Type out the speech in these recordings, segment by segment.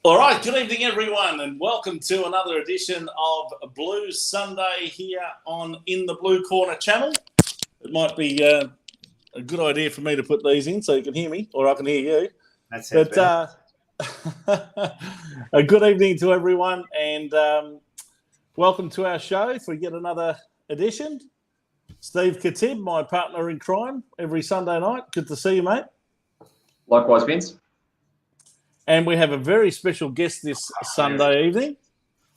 All right, good evening, everyone, and welcome to another edition of Blues Sunday here on In the Blue Corner channel. It might be a good idea for me to put these in so you can hear me, or I can hear you. That sounds better. A good evening to everyone, and welcome to our show for yet another edition. Steve Khatib, my partner in crime, every Sunday night. Good to see you, mate. Likewise, Vince. And we have a very special guest this Sunday evening.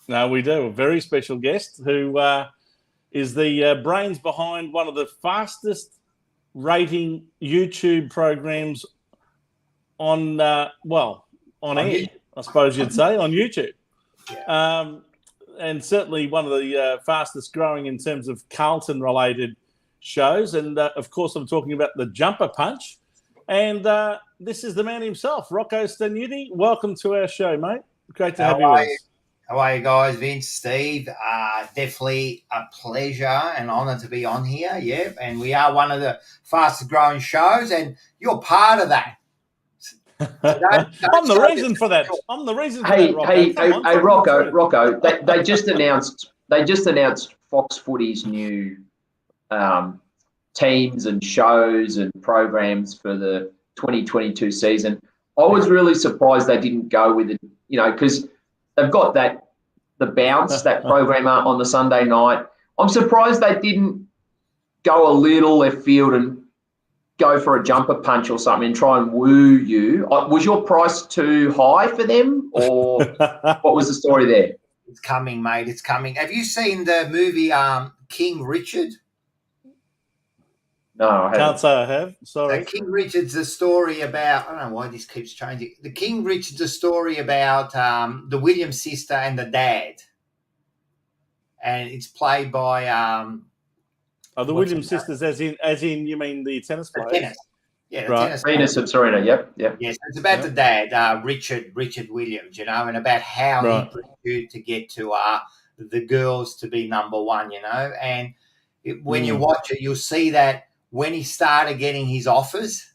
No, we do. A very special guest who is the brains behind one of the fastest rating YouTube programs on air, I suppose you'd say, on YouTube. Yeah. And certainly one of the fastest growing in terms of Carlton-related shows. And, of course, I'm talking about the Jumper Punch. And this is the man himself, Rocco Stanuti. Welcome to our show, mate. Great to have you with us. How are you guys, Vince, Steve? Definitely a pleasure and honour to be on here, yeah. And we are one of the fastest growing shows, and you're part of that. So I'm the reason for that. I'm the reason for that, Rocco. Rocco. They just announced Fox Footy's new teams and shows and programs for the 2022 season. I was really surprised they didn't go with it, because they've got the bounce, that program on the Sunday night. I'm surprised they didn't go a little left field and go for a jumper punch or something and try and woo you. Was your price too high for them, or what was the story there? It's coming, mate. It's coming. Have you seen the movie King Richard? No, I haven't. Can't say I have. Sorry. So King Richard's a story about, I don't know why this keeps changing. The King Richard's a story about the Williams sister and the dad. And it's played by the Williams sisters, as in you mean the tennis players? Tennis. Yeah, the right. tennis. Venus and Serena, yep. Yes, it's about the dad, Richard Williams, and about how he pursued to get to the girls to be number one, And when you watch it, you'll see that when he started getting his offers,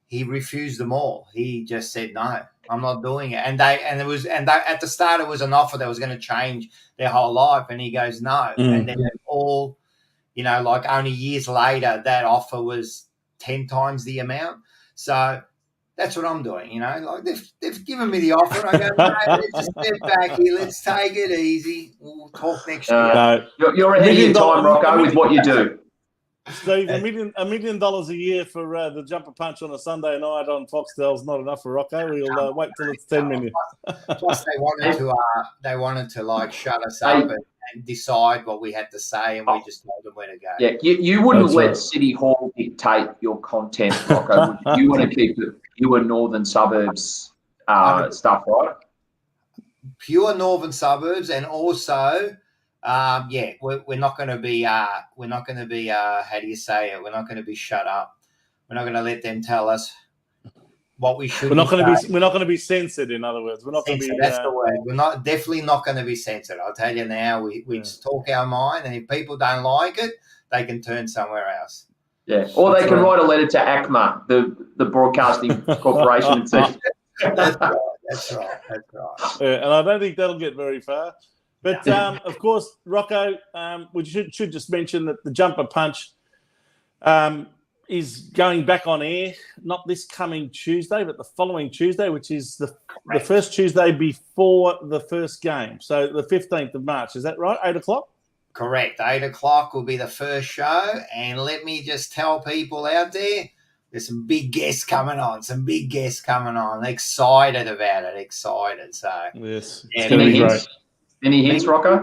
he refused them all. He just said, "No, I'm not doing it." And at the start, it was an offer that was going to change their whole life, and he goes, "No." And then all, like only years later, that offer was 10 times the amount. So that's what I'm doing. Like they've given me the offer. I go, "No, let's just step back here. Let's take it easy. We'll talk next year." You're ahead of your time, Rocco, with what you do. Steve, $1 million a year for the jumper punch on a Sunday night on Foxtel is not enough for Rocco. We'll wait till it's 10 million. Plus, they wanted to like shut us up and decide what we had to say, and we just told them where to go. Yeah, you wouldn't let City Hall dictate your content, Rocco. Would you? You want to keep it pure northern suburbs stuff, right? Pure northern suburbs, and also. We're not going to be. We're not going to be. How do you say it? We're not going to be shut up. We're not going to let them tell us what we should. We're not going to be censored. In other words, we're not going to be. That's the word. We're definitely not going to be censored. I'll tell you now. We just talk our mind, and if people don't like it, they can turn somewhere else. Yeah, or they can write a letter to ACMA, the broadcasting corporation, and say. That's right. Yeah, and I don't think that'll get very far. But, of course, Rocco, we should just mention that the Jumper Punch is going back on air, not this coming Tuesday, but the following Tuesday, which is the first Tuesday before the first game. So the 15th of March. Is that right, 8 o'clock? Correct. 8 o'clock will be the first show. And let me just tell people out there, there's some big guests coming on. Excited about it. Excited. So, yes, it's going to be great. Any hints, Rocco?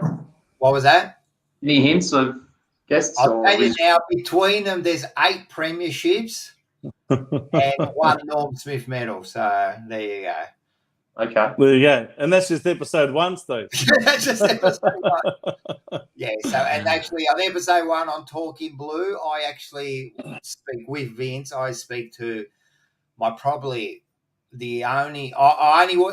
What was that? Any hints of guests? I'll tell you now, between them, there's 8 premierships and 1 Norm Smith medal. So there you go. Okay. There you go. And that's just episode 1, Steve. That's just episode 1. Yeah, so and actually on episode 1 on Talking Blue, I actually speak with Vince. I speak to I only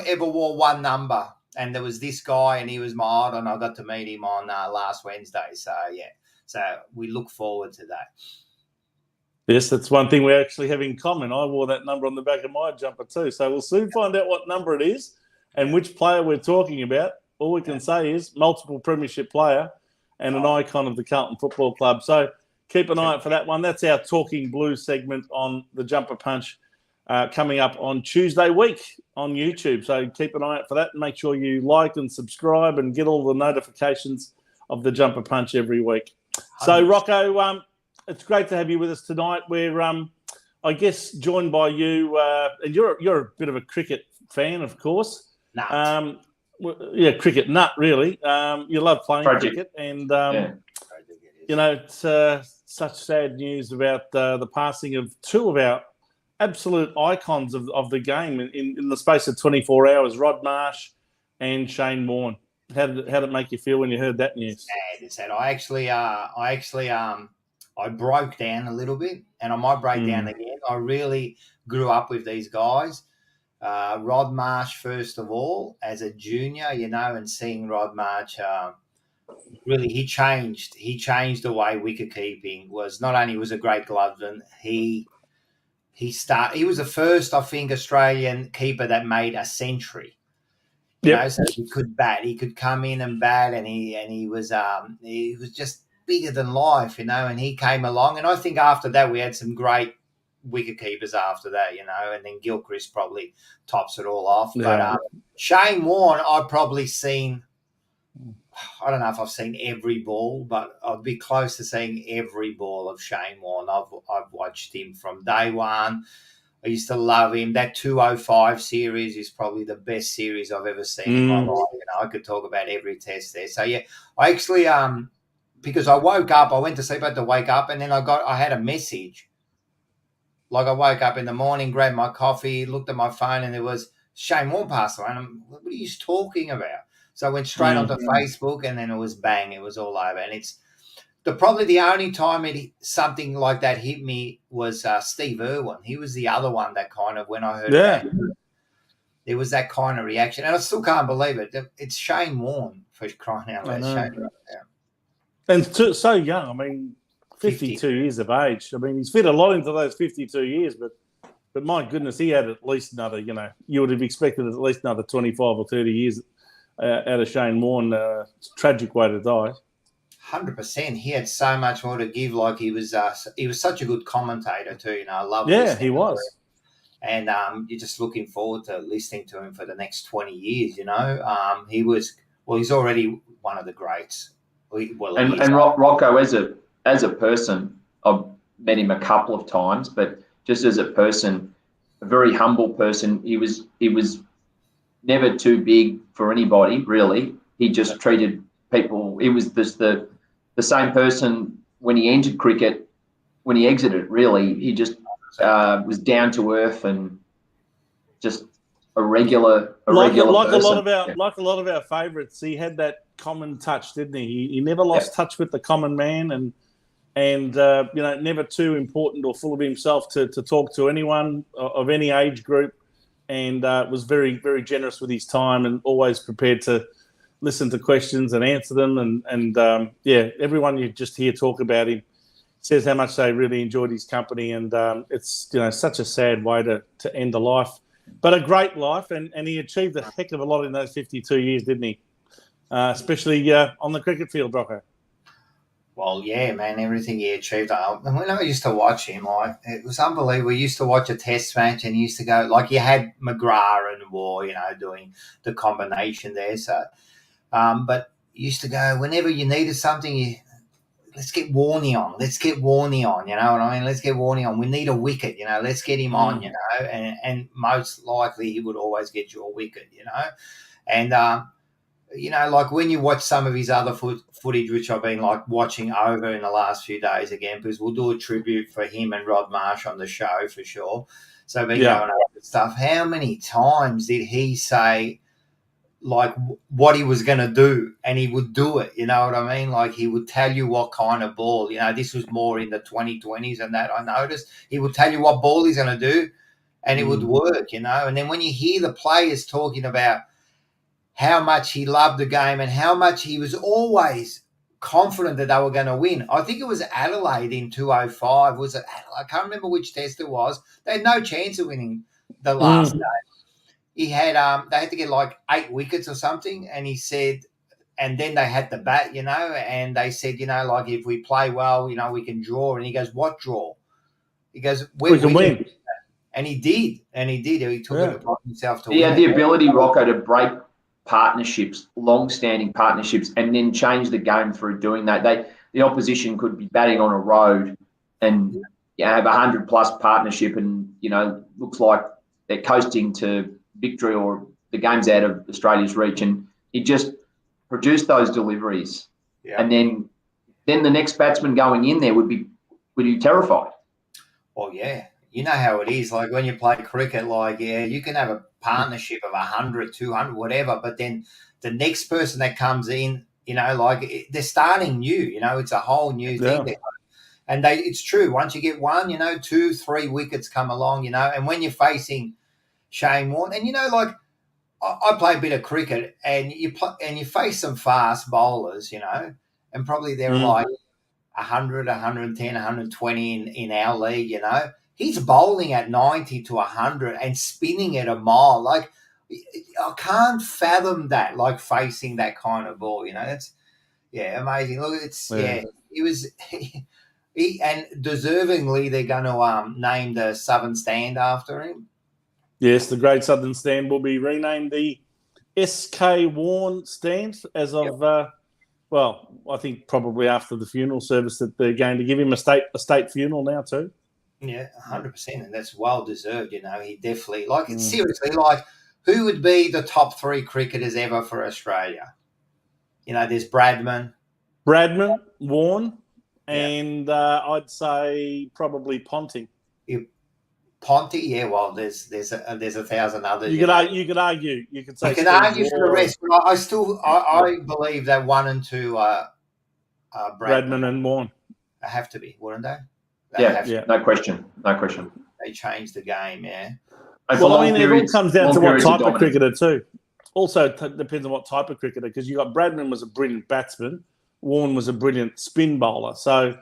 ever wore 1 number. And there was this guy, and he was my idol, and I got to meet him on last Wednesday. So, so we look forward to that. Yes, that's one thing we actually have in common. I wore that number on the back of my jumper too. So we'll soon find out what number it is. And which player we're talking about, all we can say is multiple premiership player and an icon of the Carlton Football Club. So keep an eye out for that one. That's our Talking Blues segment on the Jumper Punch coming up on Tuesday week on YouTube. So keep an eye out for that and make sure you like and subscribe and get all the notifications of the Jumper Punch every week. So, Rocco, it's great to have you with us tonight. We're, I guess, joined by you, and you're a bit of a cricket fan, of course. Nut. Cricket nut, really. You love playing cricket, and you know, it's such sad news about the passing of two of our absolute icons of the game in the space of 24 hours, Rod Marsh and Shane Warne. How did it make you feel when you heard that news? It's sad. I broke down a little bit, and I might break down again. I really grew up with these guys. Rod Marsh, first of all, as a junior, you know, and seeing Rod Marsh, really, he changed the way wicket keeping was. Not only was a great gloveman, he was the first, I think, Australian keeper that made a century. You know, so he could bat. He could come in and bat, and he was just bigger than life, you know. And he came along, and I think after that we had some great wicket keepers after that, you know. And then Gilchrist probably tops it all off. Yeah. But Shane Warne, I've probably seen. I don't know if I've seen every ball, but I'd be close to seeing every ball of Shane Warne. I've watched him from day one. I used to love him. That 205 series is probably the best series I've ever seen in my life. You know, I could talk about every test there. So yeah, I actually because I woke up, I went to sleep, I had to wake up, and then I had a message. Like I woke up in the morning, grabbed my coffee, looked at my phone, and it was Shane Warne passed away. And I'm, what are you talking about? So I went straight onto Facebook, and then it was bang, it was all over. And it's probably the only time something like that hit me was Steve Irwin. He was the other one that kind of, when I heard that, there was that kind of reaction. And I still can't believe it. It's Shane Warne, for crying out loud. And so young. I mean, 52 years of age. I mean, he's fit a lot into those 52 years, but my goodness, he had at least another, you know, you would have expected at least another 25 or 30 years out of Shane Warne. It's a tragic way to die. 100%. He had so much more to give. Like he was such a good commentator too. You know, I love. Yeah, he was. And you're just looking forward to listening to him for the next 20 years. You know, he's already one of the greats. And Rocco, as a person, I've met him a couple of times, but just as a person, a very humble person. He was never too big for anybody, really. He just treated people. He was just the same person when he entered cricket, when he exited. Really, he just was down to earth and just a regular person. Like a lot of our favourites. He had that common touch, didn't he? He never lost touch with the common man, and you know, never too important or full of himself to talk to anyone of any age group, and was very, very generous with his time and always prepared to listen to questions and answer them. And everyone you just hear talk about him says how much they really enjoyed his company. And it's, you know, such a sad way to end a life, but a great life. And he achieved a heck of a lot in those 52 years, didn't he? Especially on the cricket field, Rocco. Well, yeah, man, everything he achieved. When I used to watch him, it was unbelievable. We used to watch a test match, and he used to go, like, you had McGrath and War, you know, doing the combination there. So, but you used to go, whenever you needed something, let's get Warne on. Let's get Warne on, you know what I mean? Let's get Warne on. We need a wicket, you know. Let's get him on, you know. And most likely he would always get you a wicket, you know. And, you know, like when you watch some of his other footage, which I've been like watching over in the last few days again, because we'll do a tribute for him and Rod Marsh on the show for sure. So going over stuff. How many times did he say like what he was going to do, and he would do it? You know what I mean? Like he would tell you what kind of ball. You know, this was more in the 2020s, and that I noticed he would tell you what ball he's going to do, and it would work. You know, and then when you hear the players talking about how much he loved the game and how much he was always confident that they were going to win. I think it was Adelaide in 205. Was it? I can't remember which test it was. They had no chance of winning the last day. they had to get like 8 wickets or something, and he said, and then they had the bat, and they said, like if we play well, we can draw. And he goes, what draw? He goes, we can win. And he did. He took it upon himself to win. He had the ability, Rocco, to break partnerships, long-standing partnerships, and then change the game through doing that. The opposition could be batting on a road and have 100+ partnership, and looks like they're coasting to victory or the game's out of Australia's reach, and he just produced those deliveries, and then the next batsman going in there would be terrified. Well, yeah. You know how it is. Like when you play cricket, you can have a partnership of 100, 200, whatever, but then the next person that comes in, they're starting new. It's a whole new thing. And it's true. Once you get 1, 2, 3 wickets come along, and when you're facing Shane Warne, and I play a bit of cricket, and you face some fast bowlers, and probably they're like 100, 110, 120 in our league, He's bowling at 90 to 100 and spinning at a mile. Like, I can't fathom that, facing that kind of ball, That's, amazing. Look, he was, and deservingly, they're going to name the Southern Stand after him. Yes, the Great Southern Stand will be renamed the SK Warne Stand as of, I think probably after the funeral service that they're going to give him a state funeral now too. Yeah, 100%, and that's well deserved. He definitely seriously, who would be the top 3 cricketers ever for Australia? There's Bradman, Warne, and I'd say probably Ponting. Ponty, yeah. Well, there's 1,000 others. You could argue. You could say. You can argue for the rest, but I believe that 1 and 2 are Bradman and Warne. They have to be, wouldn't they? No question. They changed the game, yeah. It all comes down to what type of cricketer too. Also, depends on what type of cricketer, because you got Bradman was a brilliant batsman, Warne was a brilliant spin bowler. So,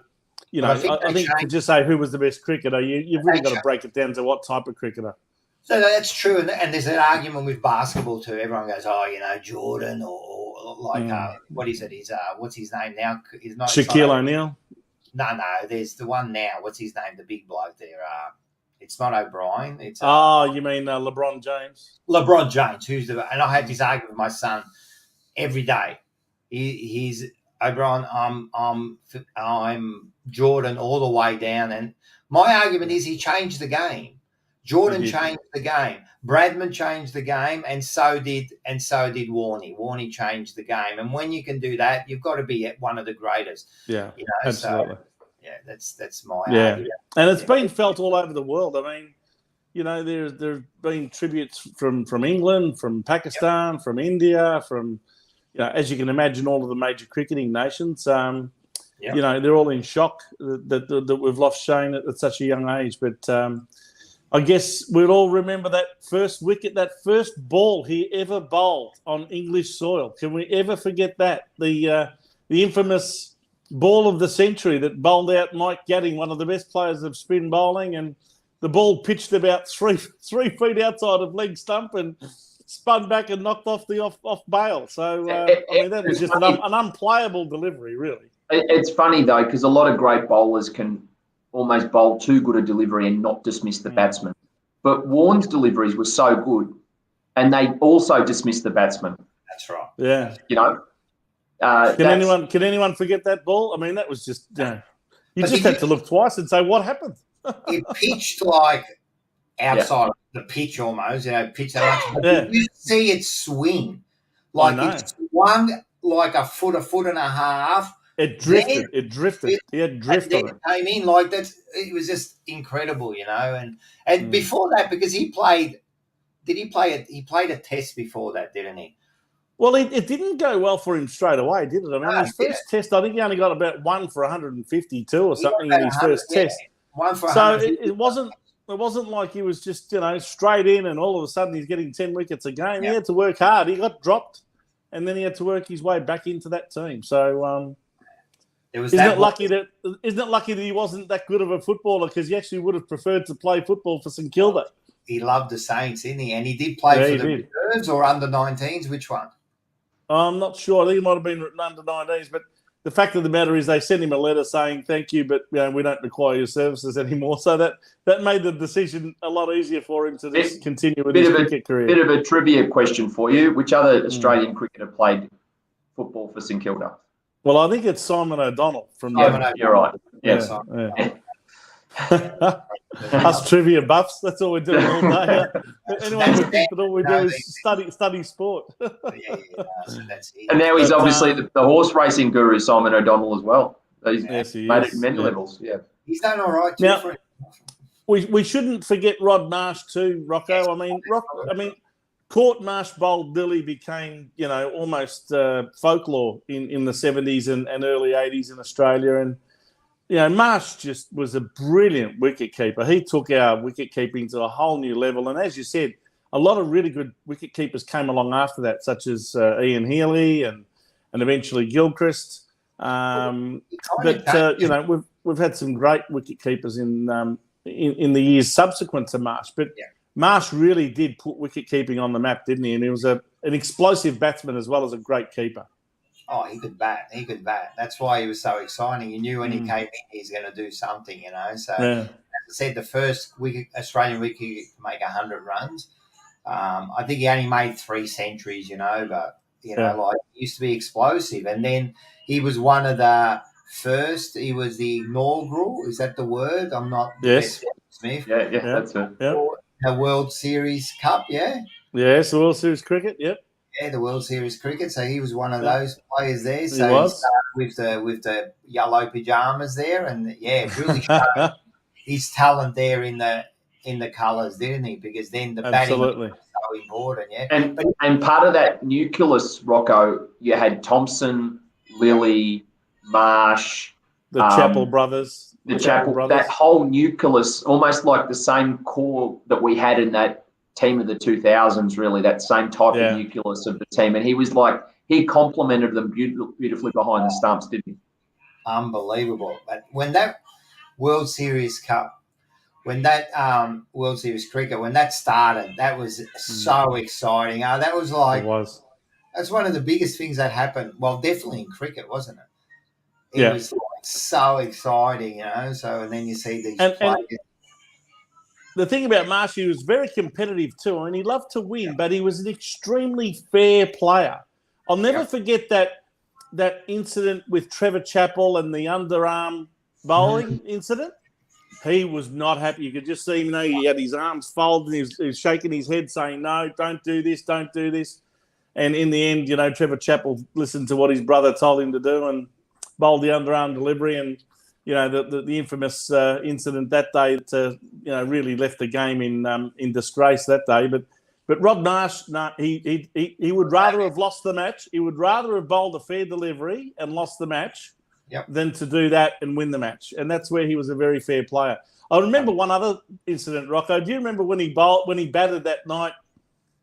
I think to just say who was the best cricketer, you've really got to break it down to what type of cricketer. So that's true, and there's an argument with basketball too. Everyone goes, Jordan or what is it? What's his name now? He's not Shaquille O'Neal. No, there's the one now. What's his name? The big bloke there. It's not O'Brien. It's you mean LeBron James? LeBron James, and I had this argument with my son every day. He's O'Brien. I'm Jordan all the way down, and my argument is he changed the game. Jordan changed the game. Bradman changed the game, and so did Warne. Warne changed the game, and when you can do that, you've got to be one of the greatest. Yeah, absolutely. So, that's my argument. And it's been felt all over the world. I mean, there's been tributes from England, from Pakistan, from India, from as you can imagine, all of the major cricketing nations. They're all in shock that we've lost Shane at such a young age, but. I guess we'll all remember that first wicket, that first ball he ever bowled on English soil. Can we ever forget that? The infamous ball of the century that bowled out Mike Gadding, one of the best players of spin bowling, and the ball pitched about three feet outside of leg stump and spun back and knocked off the off bail. So that was just an unplayable delivery, really. It's funny though, because a lot of great bowlers can almost bowl too good a delivery and not dismiss the batsman. But Warne's deliveries were so good, and they also dismissed the batsman. That's right. Yeah. Can anyone forget that ball? I mean, that was just you just had to look twice and say, what happened? It pitched outside of the pitch almost, pitch that much. But you see it swing. It swung like a foot and a half. It drifted. He had drift on it. Came in like that. It was just incredible, And before that, because he played. Did he play it? He played a test before that, didn't he? Well, it didn't go well for him straight away, did it? I mean, his first test, I think he only got about 1 for 152 or something in his first test. 1 for so it wasn't like he was just straight in and all of a sudden he's getting 10 wickets a game. He had to work hard. He got dropped, and then he had to work his way back into that team. So. Isn't it lucky that he wasn't that good of a footballer, because he actually would have preferred to play football for St Kilda? he loved the Saints, didn't he? And he did play for the reserves or under-19s. Which one? I'm not sure. I think it might have been under-19s, but the fact of the matter is they sent him a letter saying thank you, but we don't require your services anymore. So that made the decision a lot easier for him to just continue with his cricket career. Bit of a trivia question for you. Which other Australian cricketer played football for St Kilda? Well, I think it's Simon O'Donnell from You're right. Yes. Yeah. Us trivia buffs, that's all we're doing all day. Anyone would think that all we do is study sport. That's it. And now he's obviously the horse racing guru, Simon O'Donnell, as well. He's made it many levels. Yeah. He's done all right too. Now, we shouldn't forget Rod Marsh too, Rocco. I mean, Court Marsh bowled Lily became, almost folklore in the 70s and early 80s in Australia. And, Marsh just was a brilliant wicketkeeper. He took our wicket-keeping to a whole new level. And as you said, a lot of really good wicket-keepers came along after that, such as Ian Healy and eventually Gilchrist. We've had some great wicket-keepers in the years subsequent to Marsh. But Marsh really did put wicket-keeping on the map, didn't he? And he was an explosive batsman as well as a great keeper. Oh, he could bat. That's why he was so exciting. You knew when he came in, he's going to do something, So, as I said, the first Australian wicket to make 100 runs. I think he only made 3 centuries, but, he used to be explosive. And then he was one of the first. He was the inaugural. Is that the word? I'm not. Yes. Smith. Yeah, that's it. Yeah. The World Series Cup, yeah? Yes, the World Series Cricket, yep. Yeah, the World Series Cricket. So he was one of those players there. So he started with the yellow pajamas there, and really showed his talent there in the colours, didn't he? Because then the batting was so important. Yeah, and part of that nucleus, Rocco, you had Thompson, Lily, Marsh, the Chappell brothers, that whole nucleus, almost like the same core that we had in that team of the 2000s, really, that same type of nucleus of the team. And he complemented them beautifully behind the stumps, didn't he? Unbelievable. But when that World Series Cup, World Series Cricket, when that started, that was so exciting. That was that's one of the biggest things that happened. Well, definitely in cricket, wasn't it? It was so exciting, So, and then you see these players. The thing about Marsh, he was very competitive too. I mean, he loved to win, but he was an extremely fair player. I'll never forget that incident with Trevor Chappell and the underarm bowling incident. He was not happy. You could just see him, he had his arms folded and he was shaking his head saying, no, don't do this, don't do this. And in the end, Trevor Chappell listened to what his brother told him to do and bowled the underarm delivery. And the infamous incident that day really left the game in disgrace that day. But Rod Marsh, he would rather have lost the match. He would rather have bowled a fair delivery and lost the match than to do that and win the match. And that's where he was a very fair player. I remember one other incident, Rocco. Do you remember when he batted that night?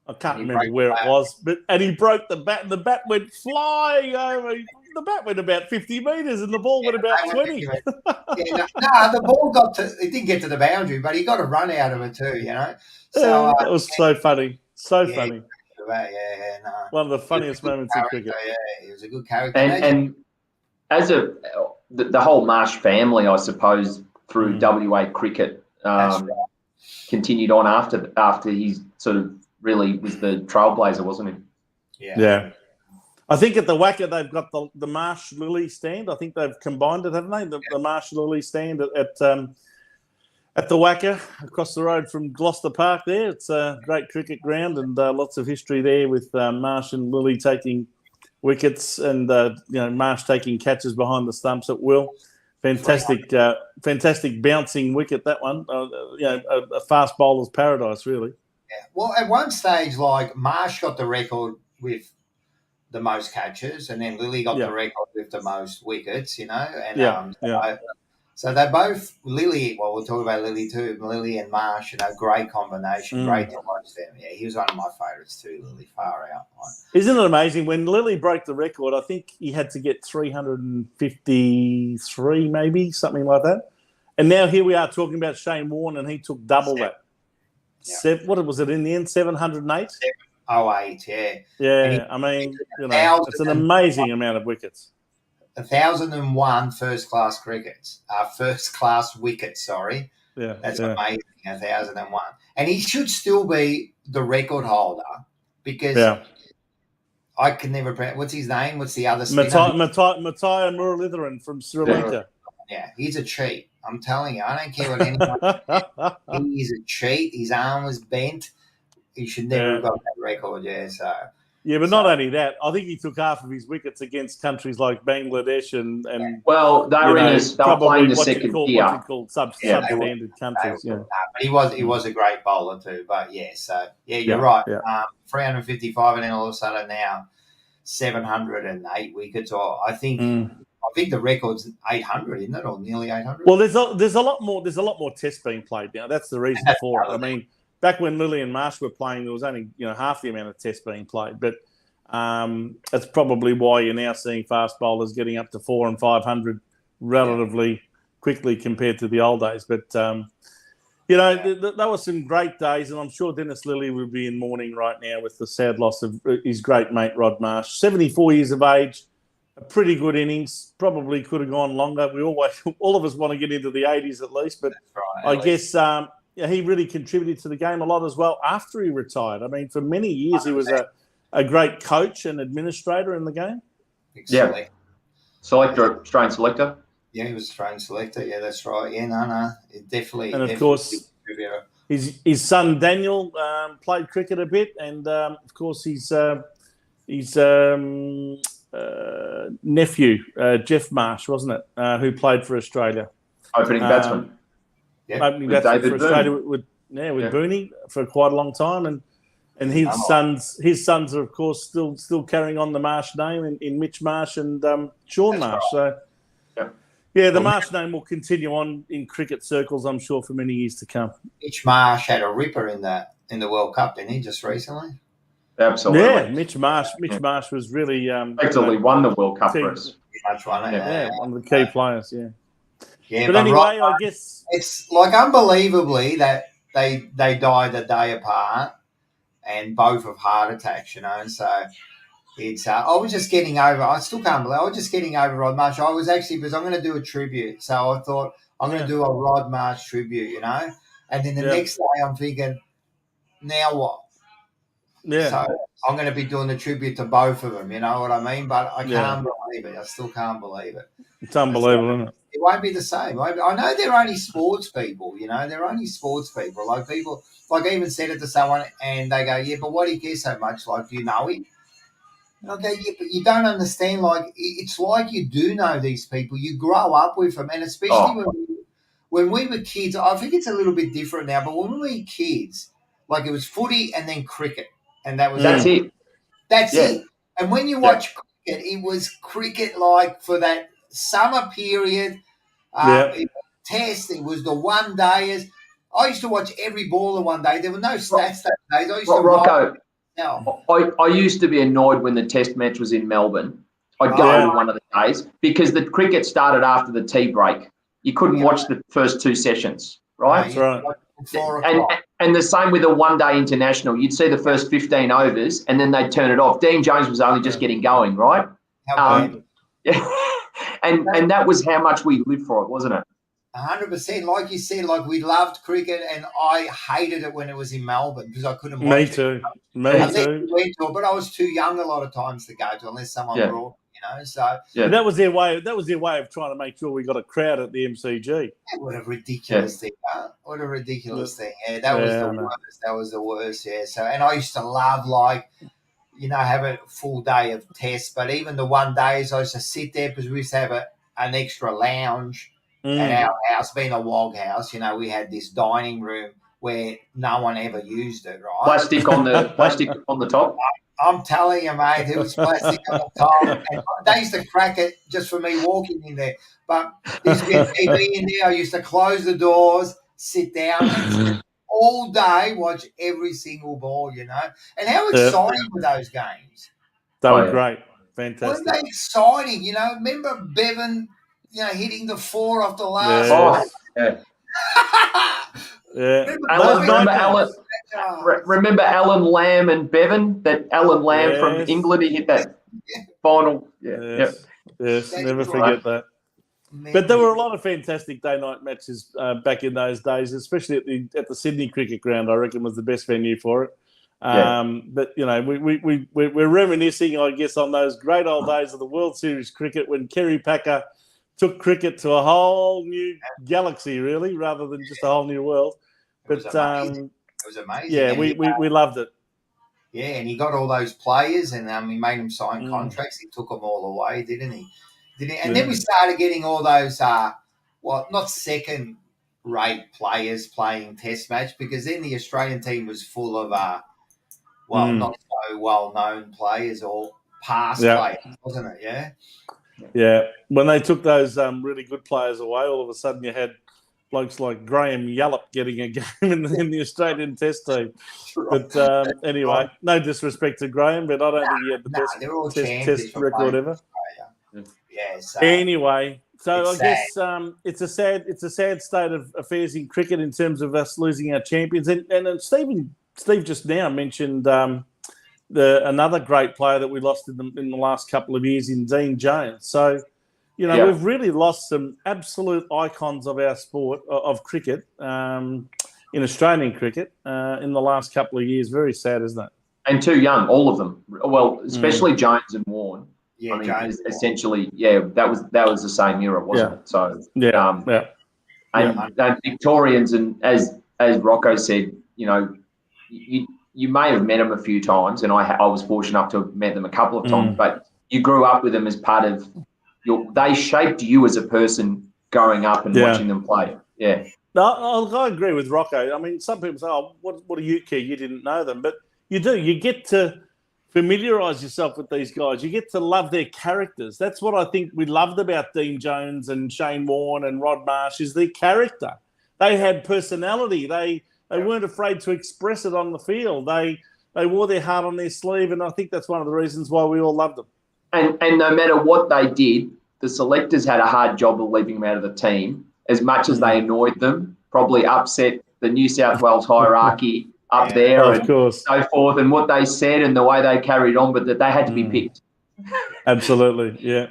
I can't remember where it was, and he broke the bat, and the bat went flying over. The bat went about 50 metres, and the ball went about 20. The ball it didn't get to the boundary, but he got a run out of it too, So that was so funny, funny. One of the funniest moments in cricket. Yeah, he was a good character. And as the whole Marsh family, I suppose, through WA cricket, continued on after he's sort of really was the trailblazer, wasn't he? Yeah. I think at the Wacker they've got the Marsh Lily stand. I think they've combined it, haven't they? The Marsh Lily stand at the Wacker across the road from Gloucester Park there. It's a great cricket ground and lots of history there with Marsh and Lily taking wickets and Marsh taking catches behind the stumps at will. Fantastic bouncing wicket, that one. A fast bowler's paradise, really. Yeah. Well, at one stage, Marsh got the record with the most catches, and then Lily got the record with the most wickets, And so they both Lily. Well, we'll talk about Lily too. Lily and Marsh, great combination, great to watch them. Yeah, he was one of my favourites too. Lily, far out. Isn't it amazing? When Lily broke the record, I think he had to get 353, maybe something like that. And now here we are talking about Shane Warne, and he took double that. What was it in the end? 708. 08, yeah. Yeah, I mean, it's an amazing amount of wickets. 1,001 first-class wickets, sorry. Yeah. That's amazing, 1,001. And he should still be the record holder because I can never – what's his name? What's the other spinner? Mattaya Muralitharan from Sri Lanka. Yeah, he's a cheat. I'm telling you. I don't care what anyone – he is a cheat. His arm was bent. He should never have got that record, so – yeah, but not only that, I think he took half of his wickets against countries like Bangladesh and they were playing the second tier. What you call substandard countries. But he was a great bowler too. But you're right. Yeah. 355, and then all of a sudden now 708 wickets. Or I think the record's 800, isn't it, or nearly 800? Well, there's a lot more tests being played now. That's the reason for it. I mean, back when Lily and Marsh were playing, there was only half the amount of tests being played. But that's probably why you're now seeing fast bowlers getting up to 400 and 500 relatively quickly compared to the old days. But that was some great days, and I'm sure Dennis Lilly would be in mourning right now with the sad loss of his great mate Rod Marsh. 74 years of age, a pretty good innings. Probably could have gone longer. We all of us want to get into the 80s at least, but I guess. He really contributed to the game a lot as well after he retired. I mean, for many years, he was a great coach and administrator in the game. Exactly. Yeah. Australian selector. Yeah, he was Australian selector. Yeah, that's right. Yeah, no, definitely. And, of course, his son Daniel played cricket a bit. And, of course, his nephew, Jeff Marsh, wasn't it, who played for Australia. Opening batsman. Opening batsman for Australia with Booney for quite a long time, and his sons are of course still carrying on the Marsh name in Mitch Marsh and Sean Marsh. Right. So the Marsh name will continue on in cricket circles, I'm sure, for many years to come. Mitch Marsh had a ripper in the World Cup, didn't he, just recently? Absolutely. Yeah, Mitch Marsh was really effectively won the World Cup for us. One of the key players. Yeah. Yeah, but anyway, I guess it's like unbelievably that they died a day apart, and both of heart attacks. And so it's. I was just getting over. I still can't believe I was just getting over Rod Marsh. I was actually because I'm going to do a tribute, so I thought I'm going to do a Rod Marsh tribute. And then the next day I'm thinking, now what? Yeah. So I'm going to be doing the tribute to both of them. You know what I mean? But I can't believe it. I still can't believe it. It's unbelievable, isn't it? It won't be the same. I know they're only sports people, they're only sports people. Like people, like I even said it to someone and they go, yeah, but why do you care so much? Like, do you know him? And I go, yeah, but you don't understand. Like, it's like you do know these people. You grow up with them. And especially when we were kids, I think it's a little bit different now, but when we were kids, like it was footy and then cricket. And that's it. That's it. And when you watch cricket, it was cricket like for that summer period. Test, it was the one dayers. I used to watch every ball of one day. There were no stats that days. I used to Rocco, I used to be annoyed when the test match was in Melbourne. I'd go to one of the days because the cricket started after the tea break. You couldn't watch the first two sessions, right? That's right. And the same with a one-day international. You'd see the first 15 overs and then they'd turn it off. Dean Jones was only just getting going, right? And that was how much we lived for it, wasn't it? 100%. Like you said, like we loved cricket and I hated it when it was in Melbourne because I couldn't watch it. Me too. Went to it, but I was too young a lot of times to go to unless someone brought so that was their way of trying to make sure we got a crowd at the MCG. What a ridiculous thing, huh? What a ridiculous thing. Yeah, that was the worst. That was the worst, So and I used to love have a full day of tests, but even the one days I used to sit there because we used to have an extra lounge at our house, being a WOG house, we had this dining room where no one ever used it, right? Plastic on the top. I'm telling you, mate, it was plastic on the top. And they used to crack it just for me walking in there. But there used to be a TV in there. I used to close the doors, sit down, and all day watch every single ball, And how exciting were those games? They were great. Fantastic. Weren't they exciting? Remember Bevan, hitting the 4 off the last one? Yeah. Alan, Remember Alan Lamb and Bevan? That Alan Lamb from England, he hit that final. Yes, never forget that. But there were a lot of fantastic day-night matches back in those days, especially at the Sydney Cricket Ground. I reckon was the best venue for it. But we're reminiscing, I guess, on those great old days of the World Series cricket when Kerry Packer took cricket to a whole new galaxy, really, rather than just a whole new world. But it was amazing. It was amazing. Yeah, we loved it. Yeah, and he got all those players, and he made them sign contracts. He took them all away, didn't he? And then we started getting all those, not second-rate players playing Test match, because then the Australian team was full of, not so well-known players or past players, wasn't it? Yeah. Yeah, when they took those really good players away, all of a sudden you had blokes like Graham Yallop getting a game in the Australian Test team. Right. But anyway, no disrespect to Graham, but I don't think he had the best test record ever. Yeah. So anyway, so I guess it's a sad state of affairs in cricket in terms of us losing our champions. And Steve just now mentioned another great player that we lost in the last couple of years in Dean Jones. So, we've really lost some absolute icons of our sport, of cricket, in Australian cricket, in the last couple of years. Very sad, isn't it? And too young, all of them. Well, especially Jones and Warne. Yeah, I mean, essentially, that was the same era, wasn't it? So, and Victorians, and as Rocco said, you may have met them a few times, and I was fortunate enough to have met them a couple of times, but you grew up with them as part of they shaped you as a person growing up and watching them play. Yeah. No, I agree with Rocco. I mean, some people say, "Oh, what do you care? You didn't know them," but you do. You get to familiarise yourself with these guys. You get to love their characters. That's what I think we loved about Dean Jones and Shane Warne and Rod Marsh is their character. They had personality. They weren't afraid to express it on the field. They wore their heart on their sleeve, and I think that's one of the reasons why we all loved them. And no matter what they did, the selectors had a hard job of leaving them out of the team. As much as they annoyed them, probably upset the New South Wales hierarchy up there and so forth, and what they said and the way they carried on, but that they had to be picked. Absolutely, yeah.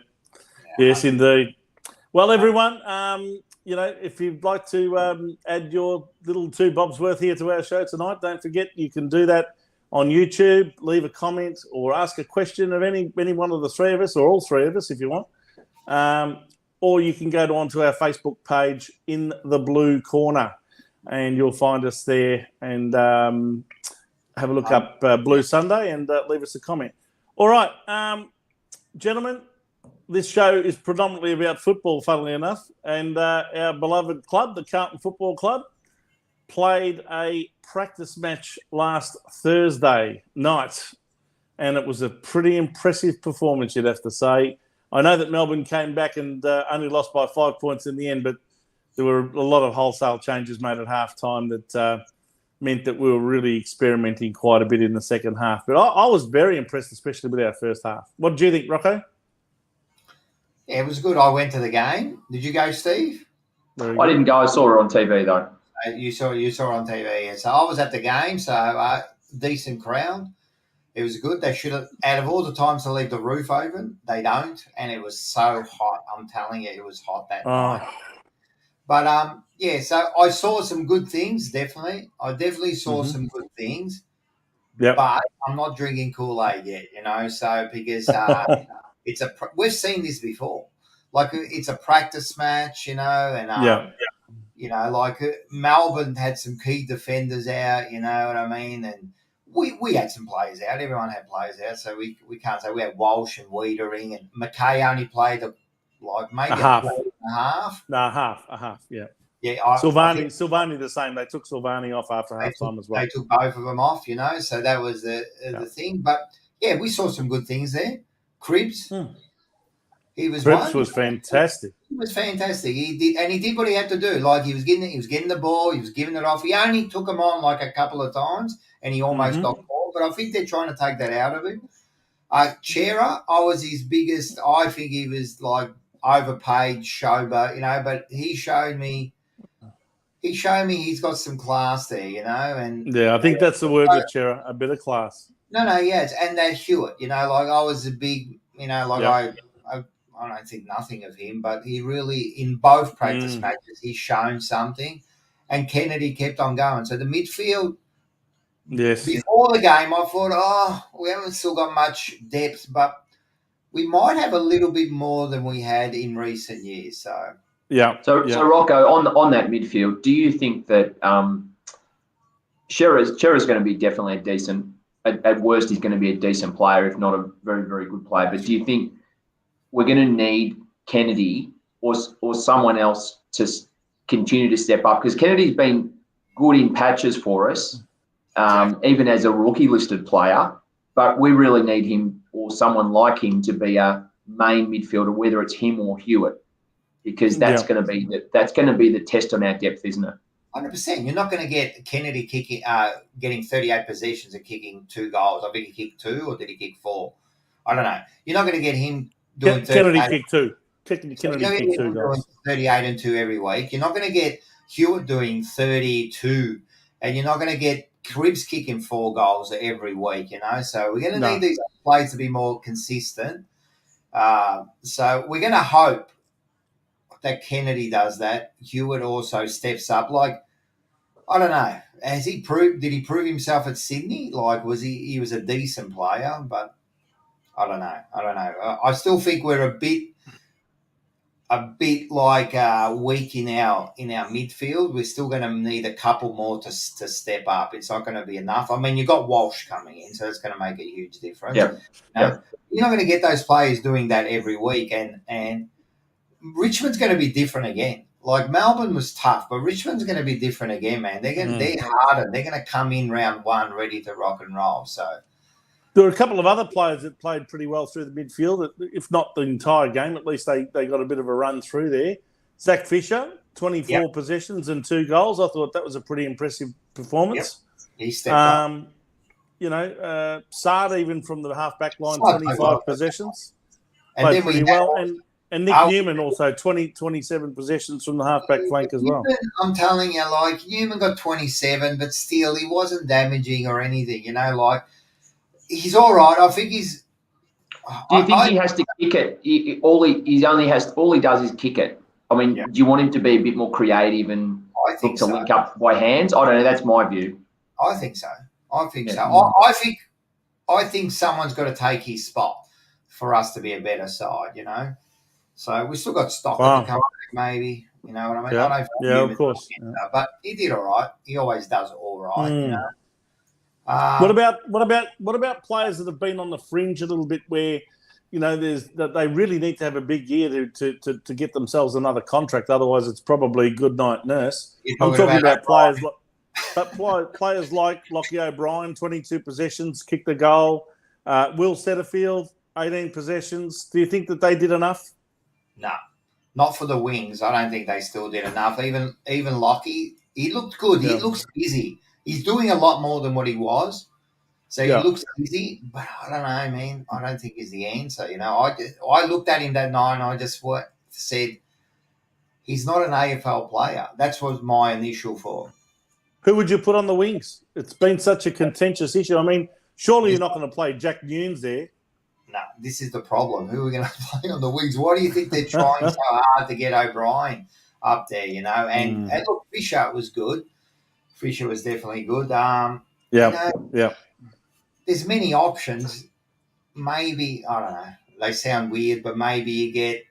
Yes, indeed. Well, everyone, if you'd like to add your little 2 bobs worth here to our show tonight, don't forget you can do that on YouTube. Leave a comment or ask a question of any one of the 3 of us, or all 3 of us if you want. Or you can go onto our Facebook page, In the Blue Corner, and you'll find us there and have a look up Blue Sunday and leave us a comment. All right, gentlemen, this show is predominantly about football, funnily enough, and our beloved club, the Carlton Football Club, played a practice match last Thursday night, and it was a pretty impressive performance, you'd have to say. I know that Melbourne came back and only lost by 5 points in the end, but there were a lot of wholesale changes made at halftime that meant that we were really experimenting quite a bit in the second half. But I was very impressed, especially with our first half. What did you think, Rocco? Yeah, it was good. I went to the game. Did you go, Steve? I didn't go. I saw her on TV, though. You saw her on TV. Yeah. So I was at the game, so decent crowd. It was good. They should have, out of all the times to leave the roof open, they don't. And it was so hot. I'm telling you, it was hot that night. But, so I saw some good things, definitely. I definitely saw some good things. Yep. But I'm not drinking Kool-Aid yet, so because we've seen this before. Like, it's a practice match, and like Melbourne had some key defenders out, you know what I mean? And we had some players out. Everyone had players out, so we can't say we had Walsh and Wiedering, and McKay only played maybe a half. No, a half, yeah. Yeah, Silvani the same. They took Silvani off after half-time as well. They took both of them off, so that was the thing. But, we saw some good things there. Cribs. Cribs was fantastic. He was fantastic. He did what he had to do. Like, he was getting the ball, he was giving it off. He only took him on like a couple of times, and he almost got caught. But I think they're trying to take that out of him. Chera, I was his biggest. I think he was like overpaid showboat, but he showed me he showed me he's got some class there, you know. And Yeah, I think that's the word with Chera, a bit of class. no, yes, and that Hewitt, you know, like I was a big, you know, like I don't think nothing of him, but he really in both practice matches he's shown something, and Kennedy kept on going. So the midfield. Yes. Before the game, I thought, we haven't still got much depth, but we might have a little bit more than we had in recent years. So So Rocco, on that midfield, do you think that Chera's going to be definitely a decent? At worst, he's going to be a decent player, if not a very, very good player. But do you think we're going to need Kennedy or someone else to continue to step up? Because Kennedy's been good in patches for us. Even as a rookie listed player, but we really need him or someone like him to be a main midfielder, whether it's him or Hewitt, because that's going to be the test on our depth, isn't it? 100%. You're not going to get Kennedy getting 38 possessions and kicking 2 goals. I think he kicked 2, or did he kick 4? I don't know. You're not going to get him doing Kennedy kicked 2. Kennedy kicked 2 goals. 38 and 2 every week. You're not going to get Hewitt doing 32, and you're not going to get Cribs kicking 4 goals every week, you know. So we're going to need these players to be more consistent. So we're going to hope that Kennedy does that. Hewitt also steps up. Like, I don't know. Did he prove himself at Sydney? Like, he was a decent player, but I don't know. I still think we're a bit like weak in our midfield. We're still going to need a couple more to step up. It's not going to be enough. I mean, you've got Walsh coming in, so it's going to make a huge difference. Yeah. You're not going to get those players doing that every week, and Richmond's going to be different again. Like, Melbourne was tough, but Richmond's going to be different again, man. They're harder. They're going to come in round 1 ready to rock and roll. So there were a couple of other players that played pretty well through the midfield. If not the entire game, at least they got a bit of a run through there. Zach Fisher, 24 possessions and 2 goals. I thought that was a pretty impressive performance. He stepped up. You know, Sard, even from the half-back line, 25 possessions. And played then pretty well. And Nick Newman also, 27 possessions from the half-back flank as well. I'm telling you, like, Newman got 27, but still he wasn't damaging or anything, you know, like, he's all right. I think he's. Do you think he has to kick it? All he does is kick it. I mean, do you want him to be a bit more creative and look to link up by hands? I don't know. That's my view. I think so. I think someone's got to take his spot for us to be a better side, you know. So we still got Stockton to come back, maybe. You know what I mean? Yeah, of course. But he did all right. He always does all right, you know. What about players that have been on the fringe a little bit, where, you know, they really need to have a big year to get themselves another contract. Otherwise, it's probably good night nurse. I'm talking about players like Lockie O'Brien, 22 possessions, kicked a goal. Will Setterfield, 18 possessions. Do you think that they did enough? No, not for the wings. I don't think they still did enough. Even Lockie, he looked good. He looks busy. He's doing a lot more than what he was. So he looks busy, but I don't know, man. I don't think he's the answer. You know, I looked at him that night and I just said, he's not an AFL player. That was my initial thought. Who would you put on the wings? It's been such a contentious issue. I mean, surely you're not going to play Jack Nunes there. No, this is the problem. Who are we going to play on the wings? Why do you think they're trying so hard to get O'Brien up there, you know? And look, Fisher was good. Fisher was definitely good. There's many options. Maybe, I don't know, they sound weird, but maybe you get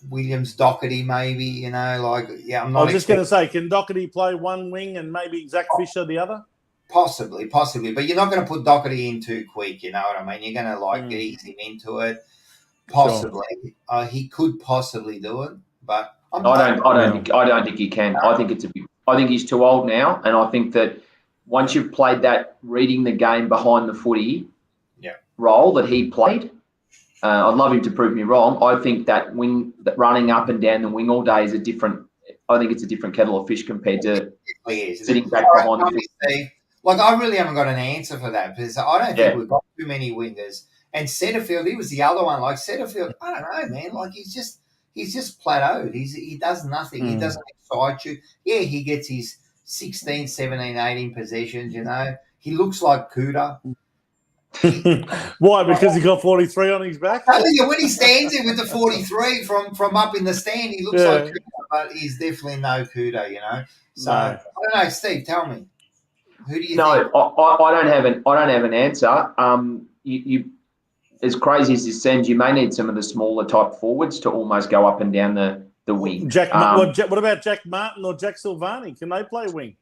Williams, Doherty, maybe, you know, like, I'm not. I was just going to say, can Doherty play one wing and maybe Zach Fisher the other? Possibly, but you're not going to put Doherty in too quick, you know what I mean? You're going to ease him into it. Possibly, he could possibly do it, but I don't think he can. I think he's too old now, and I think that once you've played that reading the game behind the footy role that he played, I'd love him to prove me wrong. I think that running up and down the wing all day is a different. I think it's a different kettle of fish compared to sitting back behind the footy. Like, I really haven't got an answer for that, because I don't think we've got too many wingers. And Setterfield, he was the other one. Like, Setterfield, I don't know, man. Like, he's just plateaued. He does nothing. He doesn't excite you. Yeah, he gets his 16, 17, 18 possessions, you know. He looks like Kuda. Why? Because he got 43 on his back? I think when he stands there with the 43 from up in the stand, he looks like Kuda, but he's definitely no Kuda, you know. So, I don't know, Steve, tell me. Who do you think? No, I don't have an answer. You as crazy as this seems, you may need some of the smaller type forwards to almost go up and down the wing. What about Jack Martin or Jack Silvani? Can they play wing?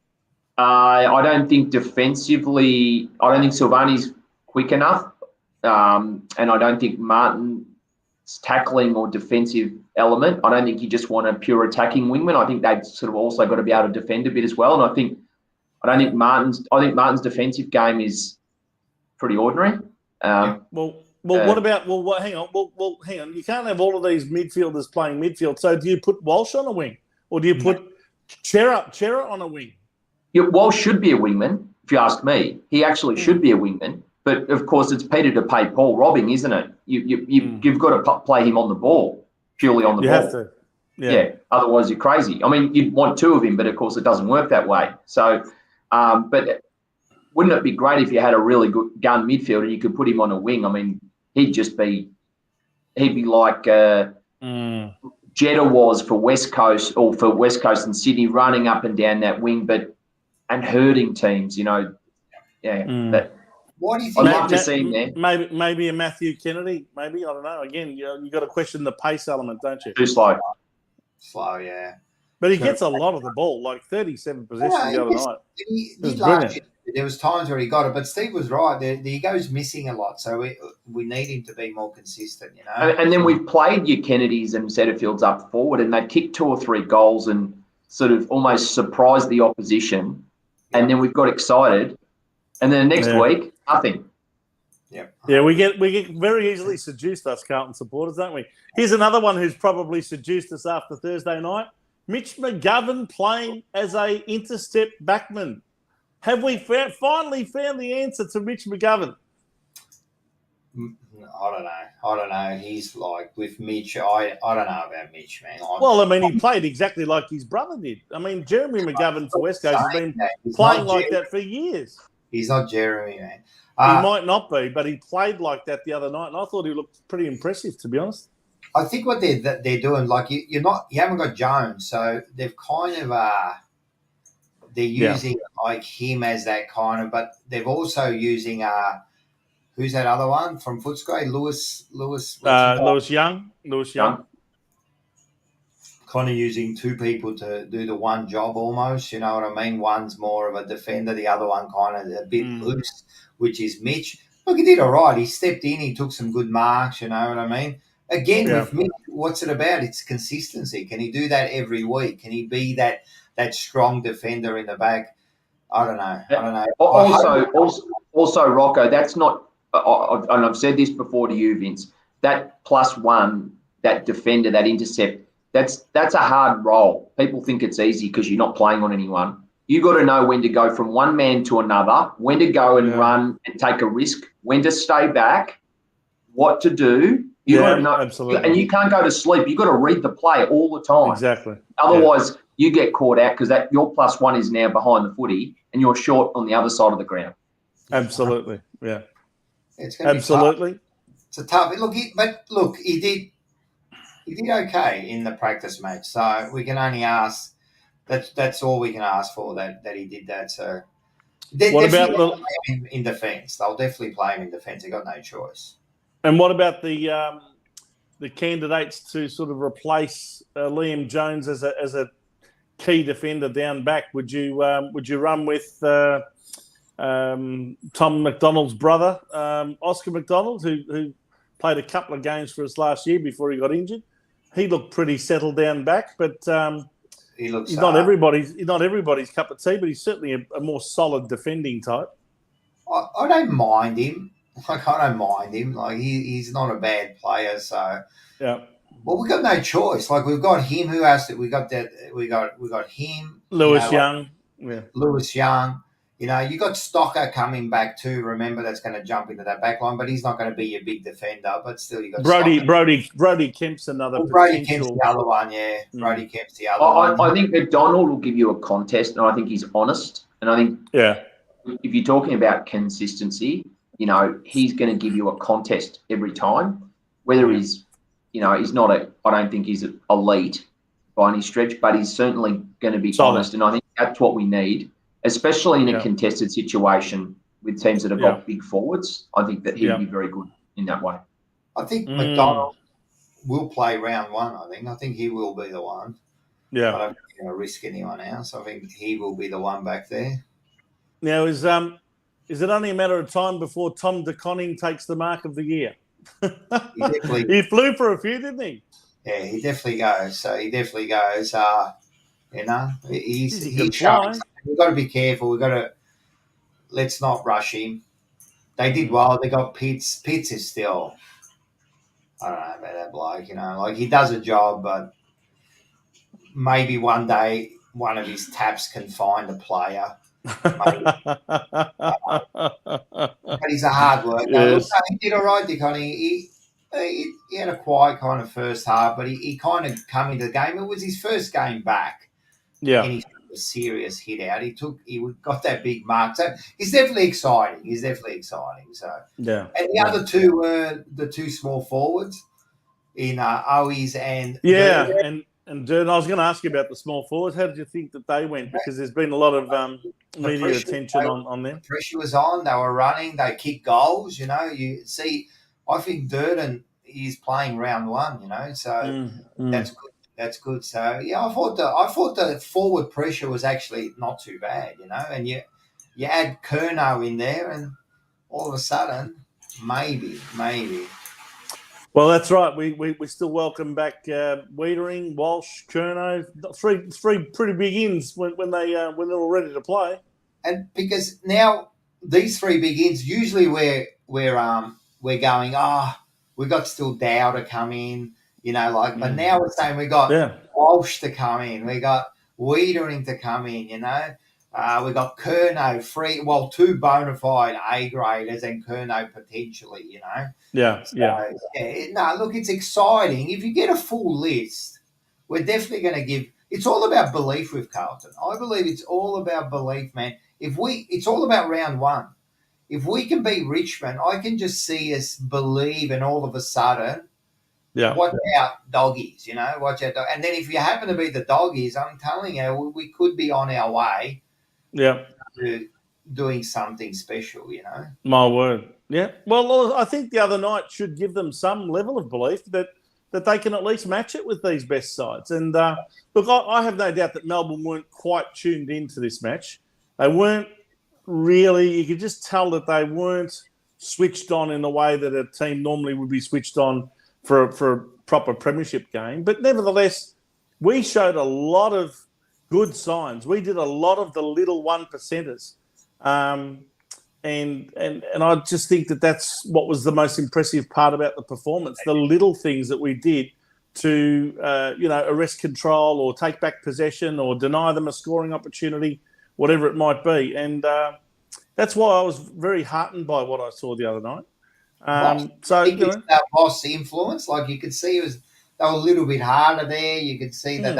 I don't think defensively. I don't think Silvani's quick enough, and I don't think Martin's tackling or defensive element. I don't think you just want a pure attacking wingman. I think they've sort of also got to be able to defend a bit as well. And I think Martin's defensive game is pretty ordinary. Hang on. You can't have all of these midfielders playing midfield. So do you put Walsh on a wing, or do you put Chera on a wing? Yeah, Walsh should be a wingman, if you ask me. He actually should be a wingman. But of course, it's Peter to pay Paul robbing, isn't it? You've got to play him on the ball, purely on the ball. You have to. Yeah. Otherwise, you're crazy. I mean, you'd want two of him, but of course, it doesn't work that way. So, but wouldn't it be great if you had a really good gun midfielder and you could put him on a wing? I mean, he'd be like Jetta was for West Coast and Sydney, running up and down that wing, and hurting teams, you know. Yeah. What do you think? I'd love to see him there. Maybe a Matthew Kennedy. Maybe, I don't know. Again, you got to question the pace element, don't you? Too slow. Slow, yeah. But he gets a lot of the ball, like 37 possessions the other night. There was times where he got it, but Steve was right. He goes missing a lot, so we need him to be more consistent, you know. And then we've played your Kennedys and Setterfields up forward, and they've kicked 2 or 3 goals and sort of almost surprised the opposition. And then we've got excited, and then the next week, nothing. Yeah, we get very easily seduced, us Carlton supporters, don't we? Here's another one who's probably seduced us after Thursday night. Mitch McGovern playing as a intercept backman. Have we finally found the answer to Mitch McGovern? I don't know. He's like with Mitch. I don't know about Mitch, man. He played exactly like his brother did. I mean, Jeremy McGovern for West Coast has been playing like that for years. He's not Jeremy, man. He might not be, but he played like that the other night, and I thought he looked pretty impressive, to be honest. I think what they're doing, like you haven't got Jones, so they've kind of they're using like him as that kind of, but they've also using who's that other one from Footscray? Lewis Young. Kind of using 2 people to do the one job almost, you know what I mean? One's more of a defender, the other one kind of a bit loose, which is Mitch. Look, he did all right. He stepped in, he took some good marks, you know what I mean? Again, with Mitch, what's it about? It's consistency. Can he do that every week? Can he be that strong defender in the back? I don't know. Also, Rocco, that's not, and I've said this before to you, Vince, that +1, that defender, that intercept, that's a hard role. People think it's easy because you're not playing on anyone. You got to know when to go from one man to another, when to go and run and take a risk, when to stay back, what to do. You got to know, absolutely. And you can't go to sleep. You got to read the play all the time. Exactly. Otherwise, you get caught out because your +1 is now behind the footy and you're short on the other side of the ground. Absolutely. Yeah. It's going to absolutely. Be tough. It's a tough. Look, he did okay in the practice match. So we can only ask. That's all we can ask for. That he did that. So what about in defence? They'll definitely play him in defence. They got no choice. And what about the candidates to sort of replace Liam Jones as a key defender down back? Would you run with Tom McDonald's brother, Oscar McDonald, who played a couple of games for us last year before he got injured? He looked pretty settled down back, but he's not everybody's cup of tea, but he's certainly a more solid defending type. I don't mind him. Like, I don't mind him. Like, he's not a bad player. So yeah. Well, we've got no choice. Like, we've got him. Who else? We got him. Lewis Young. Yeah. Lewis Young. You know, you got Stocker coming back too. Remember, that's going to jump into that back line, but he's not going to be your big defender. But still, you got Brody Kemp's another Brody Kemp's potential. the other one, yeah. Brody Kemp's the other one. I think McDonald will give you a contest, and I think he's honest. And I think if you're talking about consistency, you know, he's going to give you a contest every time. Whether he's, you know, he's not I don't think he's elite by any stretch, but he's certainly going to be honest. And I think that's what we need, especially in a contested situation with teams that have got big forwards. I think that he'd be very good in that way. I think McDonald will play round one, I think he will be the one. Yeah. I don't think he's going to risk anyone else. I think he will be the one back there. Now, is it only a matter of time before Tom De Koning takes the mark of the year? He flew for a few, didn't he? Yeah, he definitely goes. So he definitely goes. You know, he's showing something. We've got to be careful. Let's not rush him. They did well. They got Pitts. Pitts is still, I don't know about that bloke, you know. Like, he does a job, but maybe one day one of his taps can find a player. But he's a hard worker. Yes. Look, he did all right, Dick. He had a quiet kind of first half, but he kind of come into the game. It was his first game back. Yeah. And he took a serious hit out. He got that big mark. So he's definitely exciting. So yeah. And the other two were the two small forwards in Owies and And Durden, I was going to ask you about the small forwards. How did you think that they went? Because there's been a lot of media attention on them. The pressure was on. They were running. They kicked goals. You know, you see. I think Durden is playing round one. You know, so that's good. That's good. So yeah, I thought the forward pressure was actually not too bad. You know, and you add Curnow in there, and all of a sudden, maybe. Well, that's right. We still welcome back Wiedering, Walsh, Curnow. Three pretty big ins when they're all ready to play. And because now these three big ins, usually we're going, we got still Dow to come in, you know, but now we're saying we got Walsh to come in, we got Wiedering to come in, you know. We got Curnow, two bona fide A graders and Curnow potentially, you know. Yeah. No, look, it's exciting. If you get a full list, we're definitely going to give. It's all about belief with Carlton. I believe it's all about belief, man. It's all about round one. If we can beat Richmond, I can just see us believe, and all of a sudden, watch out, doggies, you know, watch out. And then if you happen to be the doggies, I'm telling you, we could be on our way. To doing something special, you know. My word. Yeah. Well, I think the other night should give them some level of belief that they can at least match it with these best sides. And look, I have no doubt that Melbourne weren't quite tuned into this match. They weren't really. You could just tell that they weren't switched on in the way that a team normally would be switched on for a proper premiership game. But nevertheless, we showed a lot of good signs. We did a lot of the little 1%ers. And I just think that that's what was the most impressive part about the performance, the little things that we did to, arrest control or take back possession or deny them a scoring opportunity, whatever it might be. And that's why I was very heartened by what I saw the other night. That Voss influence, like you could see, they were a little bit harder there. You could see that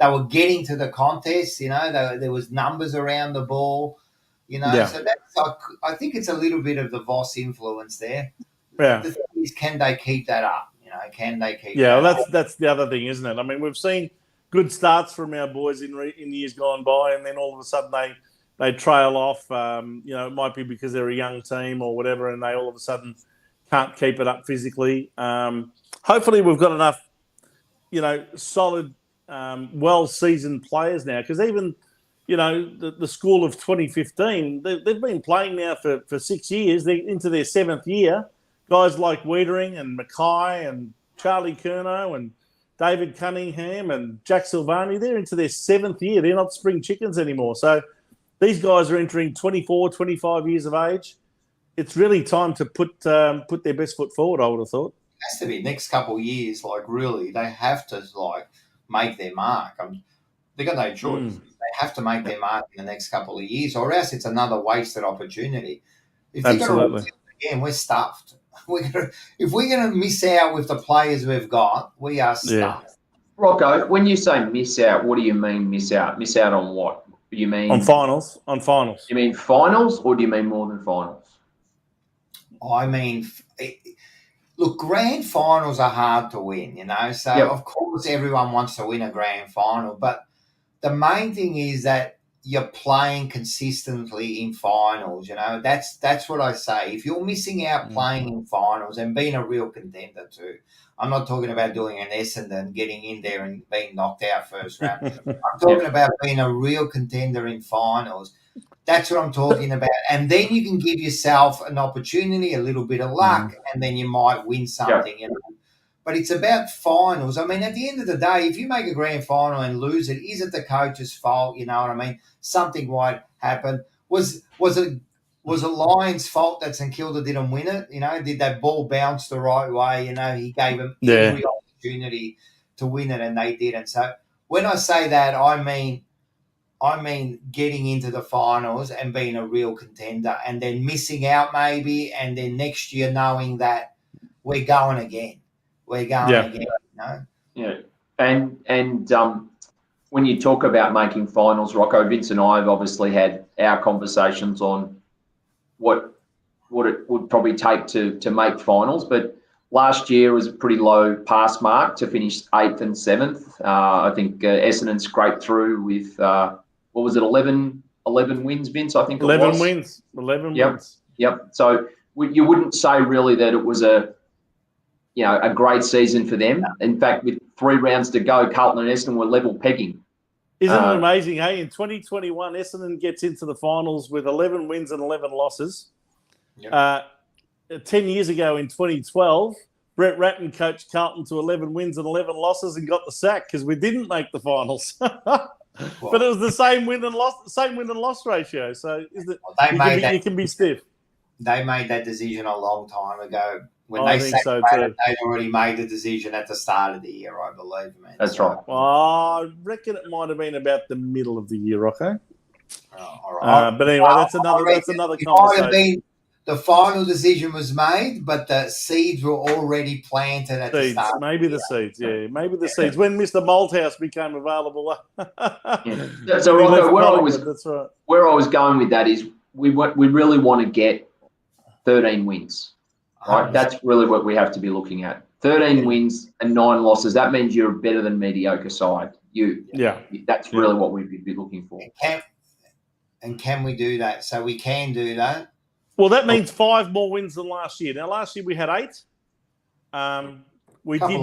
they were getting to the contest, you know. There was numbers around the ball, you know. So I think it's a little bit of the Voss influence there. Yeah. The thing is, can they keep that up? You know, can they keep? Yeah, well, that's the other thing, isn't it? I mean, we've seen good starts from our boys in years gone by, and then all of a sudden they trail off. It might be because they're a young team or whatever, and they all of a sudden can't keep it up physically. Hopefully, we've got enough, solid. Well-seasoned players now, because even, the school of 2015, they've been playing now for 6 years. They're into their 7th year. Guys like Wiedering and Mackay and Charlie Curnow and David Cunningham and Jack Silvani, they're into their 7th year. They're not spring chickens anymore. So these guys are entering 24, 25 years of age. It's really time to put their best foot forward, I would have thought. It has to be next couple of years, really, they have to, make their mark. They've got no choice. They have to make their mark in the next couple of years, or else it's another wasted opportunity. If they're going to again, we're stuffed. If we're going to miss out with the players we've got, we are stuffed. Rocco, when you say miss out, what do you mean miss out? Miss out on what? You mean on finals? On finals. You mean finals, or do you mean more than finals? I mean, look, grand finals are hard to win, you know. So, of course, everyone wants to win a grand final. But the main thing is that you're playing consistently in finals, you know. That's what I say. If you're missing out playing in finals and being a real contender too, I'm not talking about doing an Essendon, getting in there and being knocked out first round. I'm talking about being a real contender in finals. That's what I'm talking about. And then you can give yourself an opportunity, a little bit of luck, and then you might win something. You know? But it's about finals. I mean, at the end of the day, if you make a grand final and lose it, is it the coach's fault? You know what I mean? Something might happen. Was it a Lions' fault that St Kilda didn't win it? You know, did that ball bounce the right way? You know, he gave them every opportunity to win it, and they didn't. So when I say that, I mean getting into the finals and being a real contender, and then missing out maybe, and then next year knowing that we're going again. We're going again, you know? Yeah. And when you talk about making finals, Rocco, Vince and I have obviously had our conversations on what it would probably take to make finals. But last year was a pretty low pass mark to finish 8th and 7th. I think Essendon scraped through with, 11 wins, Vince, I think it was? 11 wins. 11 wins. Yep. So you wouldn't say really that it was a great season for them. In fact, with 3 rounds to go, Carlton and Essendon were level pegging. Isn't it amazing, hey? In 2021, Essendon gets into the finals with 11 wins and 11 losses. Yep. 10 years ago in 2012, Brett Ratton coached Carlton to 11 wins and 11 losses and got the sack because we didn't make the finals. But it was the same win and loss ratio. So you can be stiff. They made that decision a long time ago. When they sacked Ratton, they'd already made the decision at the start of the year, I believe, man. That's right. Well, I reckon it might have been about the middle of the year, Rocco. All right. But anyway, that's another conversation. The final decision was made, but the seeds were already planted at the start. Maybe the seeds, maybe the seeds. When Mr. Malthouse became available. So, Rocco, where I was going with that is we really want to get 13 wins. Right, that's really what we have to be looking at. 13 wins and 9 losses. That means you're a better than mediocre side. That's really what we'd be looking for. Can we do that? So we can do that. Well, that means 5 more wins than last year. Now, last year we had 8. We did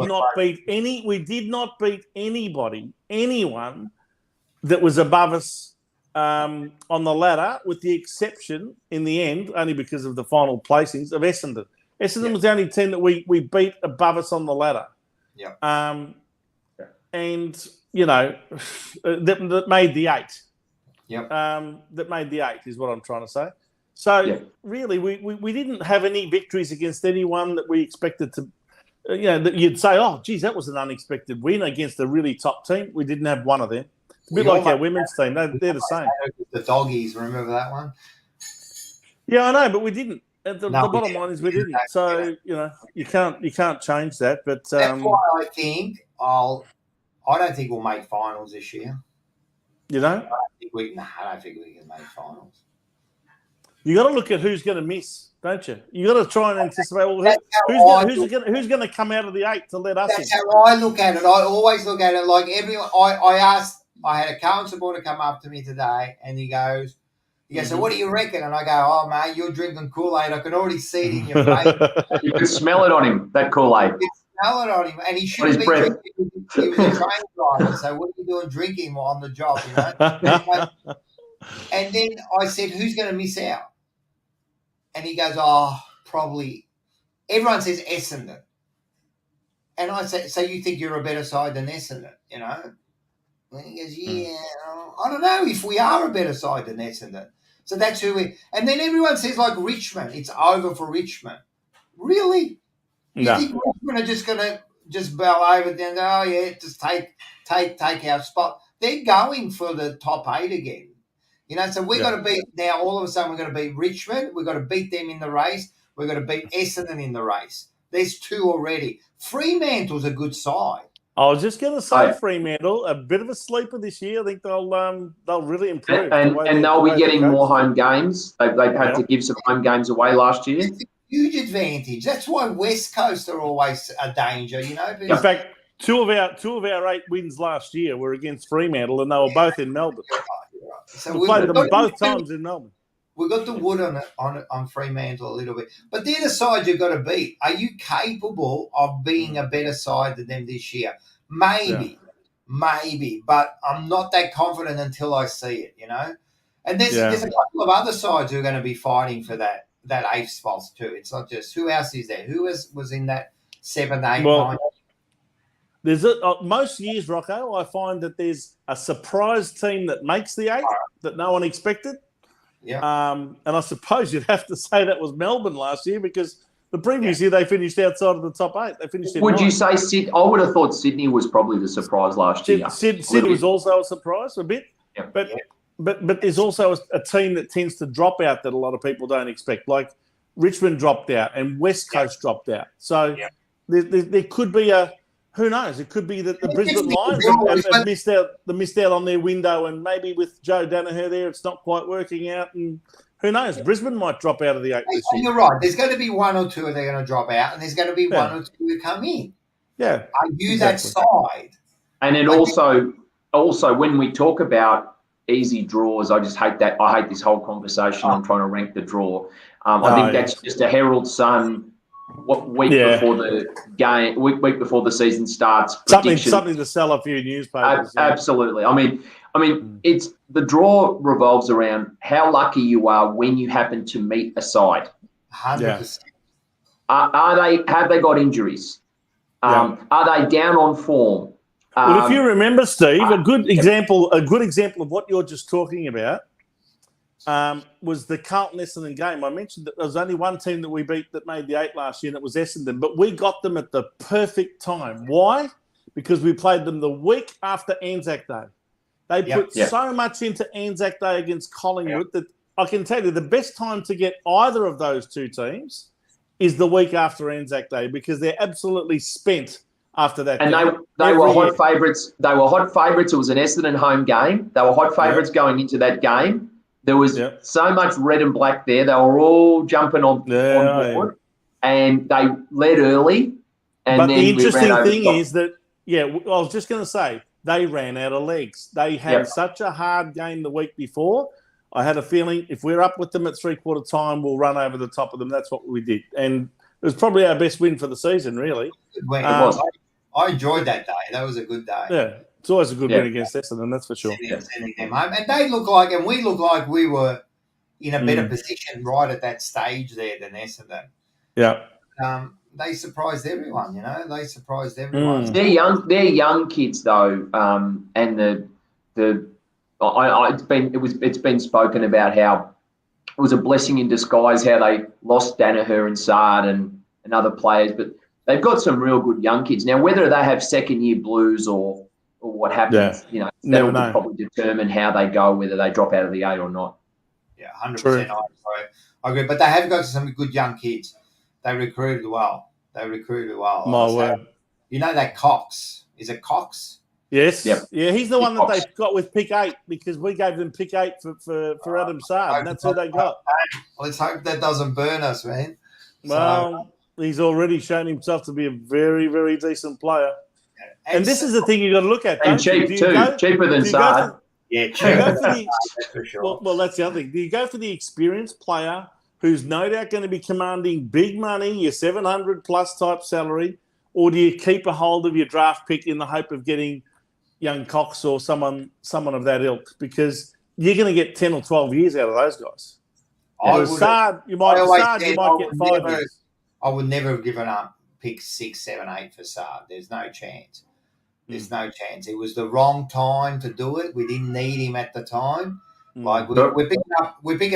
not beat anyone that was above us on the ladder, with the exception in the end, only because of the final placings, of Essendon. Essendon was the only team that we beat above us on the ladder. Yeah. And, you know, that made the 8. Yep. That made the 8 is what I'm trying to say. So, really, we didn't have any victories against anyone that we expected to, that you'd say, oh, geez, that was an unexpected win against a really top team. We didn't have one of them. A bit like our women's team. They're the same. The Doggies, remember that one? Yeah, I know, but we didn't. The bottom line is we didn't. So, you can't change that. But that's why I think I don't think we'll make finals this year. You don't? I don't think we can make finals. You got to look at who's going to miss, don't you? You got to try and anticipate who's going to come out of the 8 to let us in. That's how I look at it. I always look at it like everyone. I had a Carlton supporter come up to me today, and he goes, so what do you reckon? And I go, oh, mate, you're drinking Kool-Aid. I can already see it in your face. You can smell it on him, that Kool-Aid. You can smell it on him. And he should have been drinking. He was a train driver, so what are you doing drinking while on the job, And then I said, who's going to miss out? And he goes, oh, probably. Everyone says Essendon. And I said, so you think you're a better side than Essendon, And he goes, I don't know if we are a better side than Essendon. So that's who we. And then everyone says like Richmond, it's over for Richmond. Really? You think Richmond are just going to just bow over there and go, oh yeah, just take our spot? they're going for the top 8 again. You know, so we've got to beat now. All of a sudden, we're going to beat Richmond. We've got to beat them in the race. We're going to beat Essendon in the race. There's 2 already. Fremantle's a good side. I was just going to say Fremantle, a bit of a sleeper this year. I think they'll really improve. And they'll be getting more home games. They've had to give some home games away last year. It's a huge advantage. That's why West Coast are always a danger, you know. In fact, two of our 8 wins last year were against Fremantle, and they were both in Melbourne. So we played them both times in Melbourne. We've got the wood on Fremantle a little bit. But they're the side you've got to beat. Are you capable of being a better side than them this year? Maybe. But I'm not that confident until I see it, you know. And there's a couple of other sides who are going to be fighting for that 8th spot too. It's not just – who else is there? Who was in that 7, 8, 9? There's most years, Rocco, I find that there's a surprise team that makes the 8 that no one expected. Yeah. And I suppose you'd have to say that was Melbourne last year because the previous year they finished outside of the top 8. They finished in Would 9. you say Sydney? I would have thought Sydney was probably the surprise last year. Sydney was also a surprise a bit. Yeah. But there's also a team that tends to drop out that a lot of people don't expect. Like Richmond dropped out and West Coast dropped out. So there could be who knows? It could be that the Brisbane Lions have missed out on their window, and maybe with Joe Danaher there, it's not quite working out. And who knows? Brisbane might drop out of the 8 this year. You're right. There's going to be 1 or 2 that are going to drop out, and there's going to be 1 or 2 who come in. Yeah. Are you that side? And then also when we talk about easy draws, I just hate that. I hate this whole conversation on trying to rank the draw. I think that's just a Herald Sun. Week before the game, week before the season starts, something to sell a few newspapers. Absolutely. I mean, it's the draw revolves around how lucky you are when you happen to meet a side. 100%. Have they got injuries? Are they down on form? Well, if you remember, Steve, a good example of what you're just talking about. Was the Carlton Essendon game. I mentioned that there was only one team that we beat that made the 8 last year, and it was Essendon. But we got them at the perfect time. Why? Because we played them the week after Anzac Day. They put so much into Anzac Day against Collingwood that I can tell you the best time to get either of those 2 teams is the week after Anzac Day because they're absolutely spent after that. And they were hot favourites. They were hot favourites. It was an Essendon home game. They were hot favourites going into that game. There was so much red and black there. They were all jumping on board, and they led early. But then the interesting thing is that, I was just going to say, they ran out of legs. They had such a hard game the week before. I had a feeling if we're up with them at three-quarter time, we'll run over the top of them. That's what we did. And it was probably our best win for the season, really. I enjoyed that day. That was a good day. Yeah. It's always a good win against Essendon, that's for sure. Sending them home. And they look like, and we look like we were in a better position right at that stage there than Essendon. Yeah. They surprised everyone, you know. They surprised everyone. They're young kids though, and it's been spoken about how it was a blessing in disguise how they lost Danaher and Sard and other players, but they've got some real good young kids now. Whether they have second year blues or what happens, that'll probably determine how they go, whether they drop out of the 8 or not. Yeah, 100%. I agree. But they have got some good young kids. They recruited well. My word. You know that Cox? Is it Cox? Yes. Yep. Yeah, he's the one that they got with pick 8 because we gave them pick 8 for Adam Sard, and that's who they got. Let's hope that doesn't burn us, man. Well, he's already shown himself to be a very, very decent player. And this is the thing you've got to look at. And cheap too. Cheaper than Sard. Yeah, cheaper. That's for sure. Well, that's the other thing. Do you go for the experienced player who's no doubt going to be commanding big money, your 700 plus type salary, or do you keep a hold of your draft pick in the hope of getting young Cox or someone of that ilk? Because you're going to get 10 or 12 years out of those guys. Sard, you might get 5 years. I would never have given up pick 6, 7, 8 for Sard. There's no chance. No chance. It was the wrong time to do it. We didn't need him at the time. Like we're picking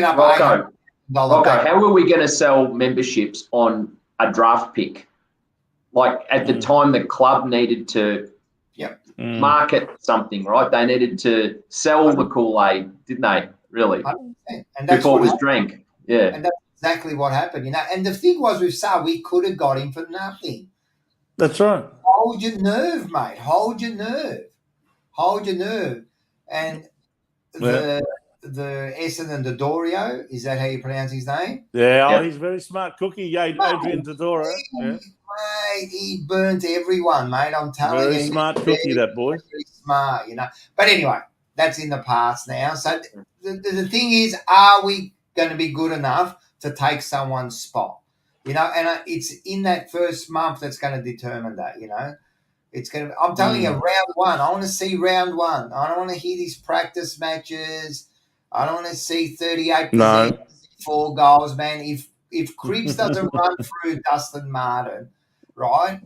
up Rocco, how are we going to sell memberships on a draft pick? Like at the time the club needed to Yep. Market something, right? They needed to sell the Kool-Aid, didn't they? Really? 100%. And that's before it was happened. drank. Yeah. And that's exactly what happened, you know. And the thing was with Saar, we could have got him for nothing. That's right. Hold your nerve, mate. Hold your nerve. Hold your nerve. And the Essendon Dodorio, is that how you pronounce his name? Yeah, he's a very smart cookie, Adrian Dodoro. Yeah. Mate, he burnt everyone, mate. I'm telling you. Very smart cookie, that boy. Very smart, you know. But anyway, that's in the past now. So the thing is, are we going to be good enough to take someone's spot? You know, and it's in that first month that's going to determine that, you know. It's going to. I'm telling you, round one. I want to see round one. I don't want to hear these practice matches. I don't want to see 38 possessions, 4 goals, man. If Cripps doesn't run through Dustin Martin, right?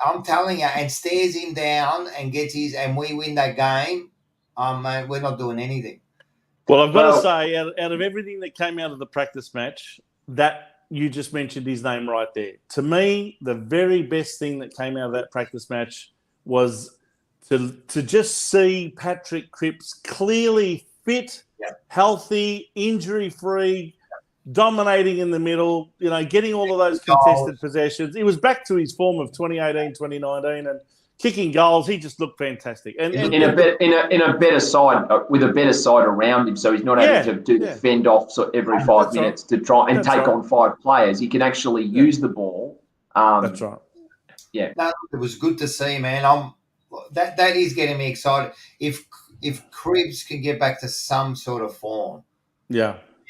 I'm telling you, and stares him down and gets his, and we win that game, mate, we're not doing anything. Well, I've got to say, out of everything that came out of the practice match, that you just mentioned his name right there. To me, the very best thing that came out of that practice match was to just see Patrick Cripps clearly fit, healthy, injury-free, dominating in the middle, you know, getting all of those contested possessions. He was back to his form of 2018, 2019, and kicking goals. He just looked fantastic. And in a better side, with a better side around him, so he's not having to do the fend off every 5 minutes to try and take on 5 players. He can actually use the ball. That's right. Yeah, no, it was good to see, man. That is getting me excited. If Cripps can get back to some sort of form,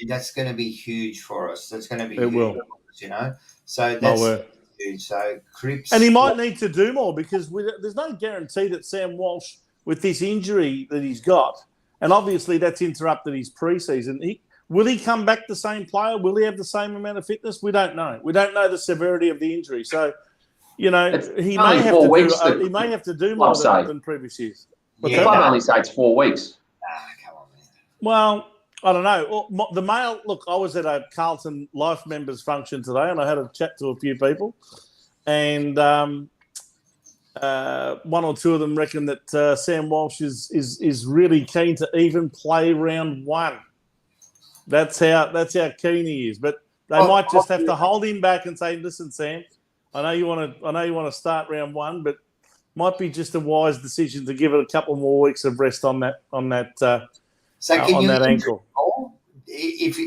that's going to be huge for us. That's going to be huge will. For us, you know. So that's huge. So Cripps, and he might need to do more because there's no guarantee that Sam Walsh, with this injury that he's got, and obviously that's interrupted his preseason. Will he come back the same player? Will he have the same amount of fitness? We don't know. We don't know the severity of the injury. So, you know, he may have to do more than previous years. The club only say it's 4 weeks. Come on, man. Well, I don't know. The male, look, I was at a Carlton Life members function today, and I had a chat to a few people, and one or two of them reckon that Sam Walsh is really keen to even play round one. That's how keen he is. But they might just have to hold him back and say, "Listen, Sam, I know you want to start round one, but might be just a wise decision to give it a couple more weeks of rest on that ankle." If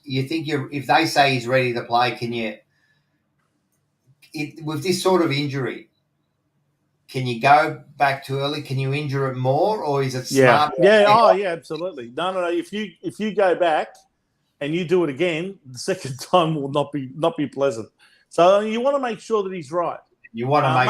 you think if they say he's ready to play, can you? With this sort of injury, can you go back too early? Can you injure it more, or is it smart? Absolutely. No. If you go back and you do it again, the second time will not be pleasant. So you want to make sure that he's right. You want to make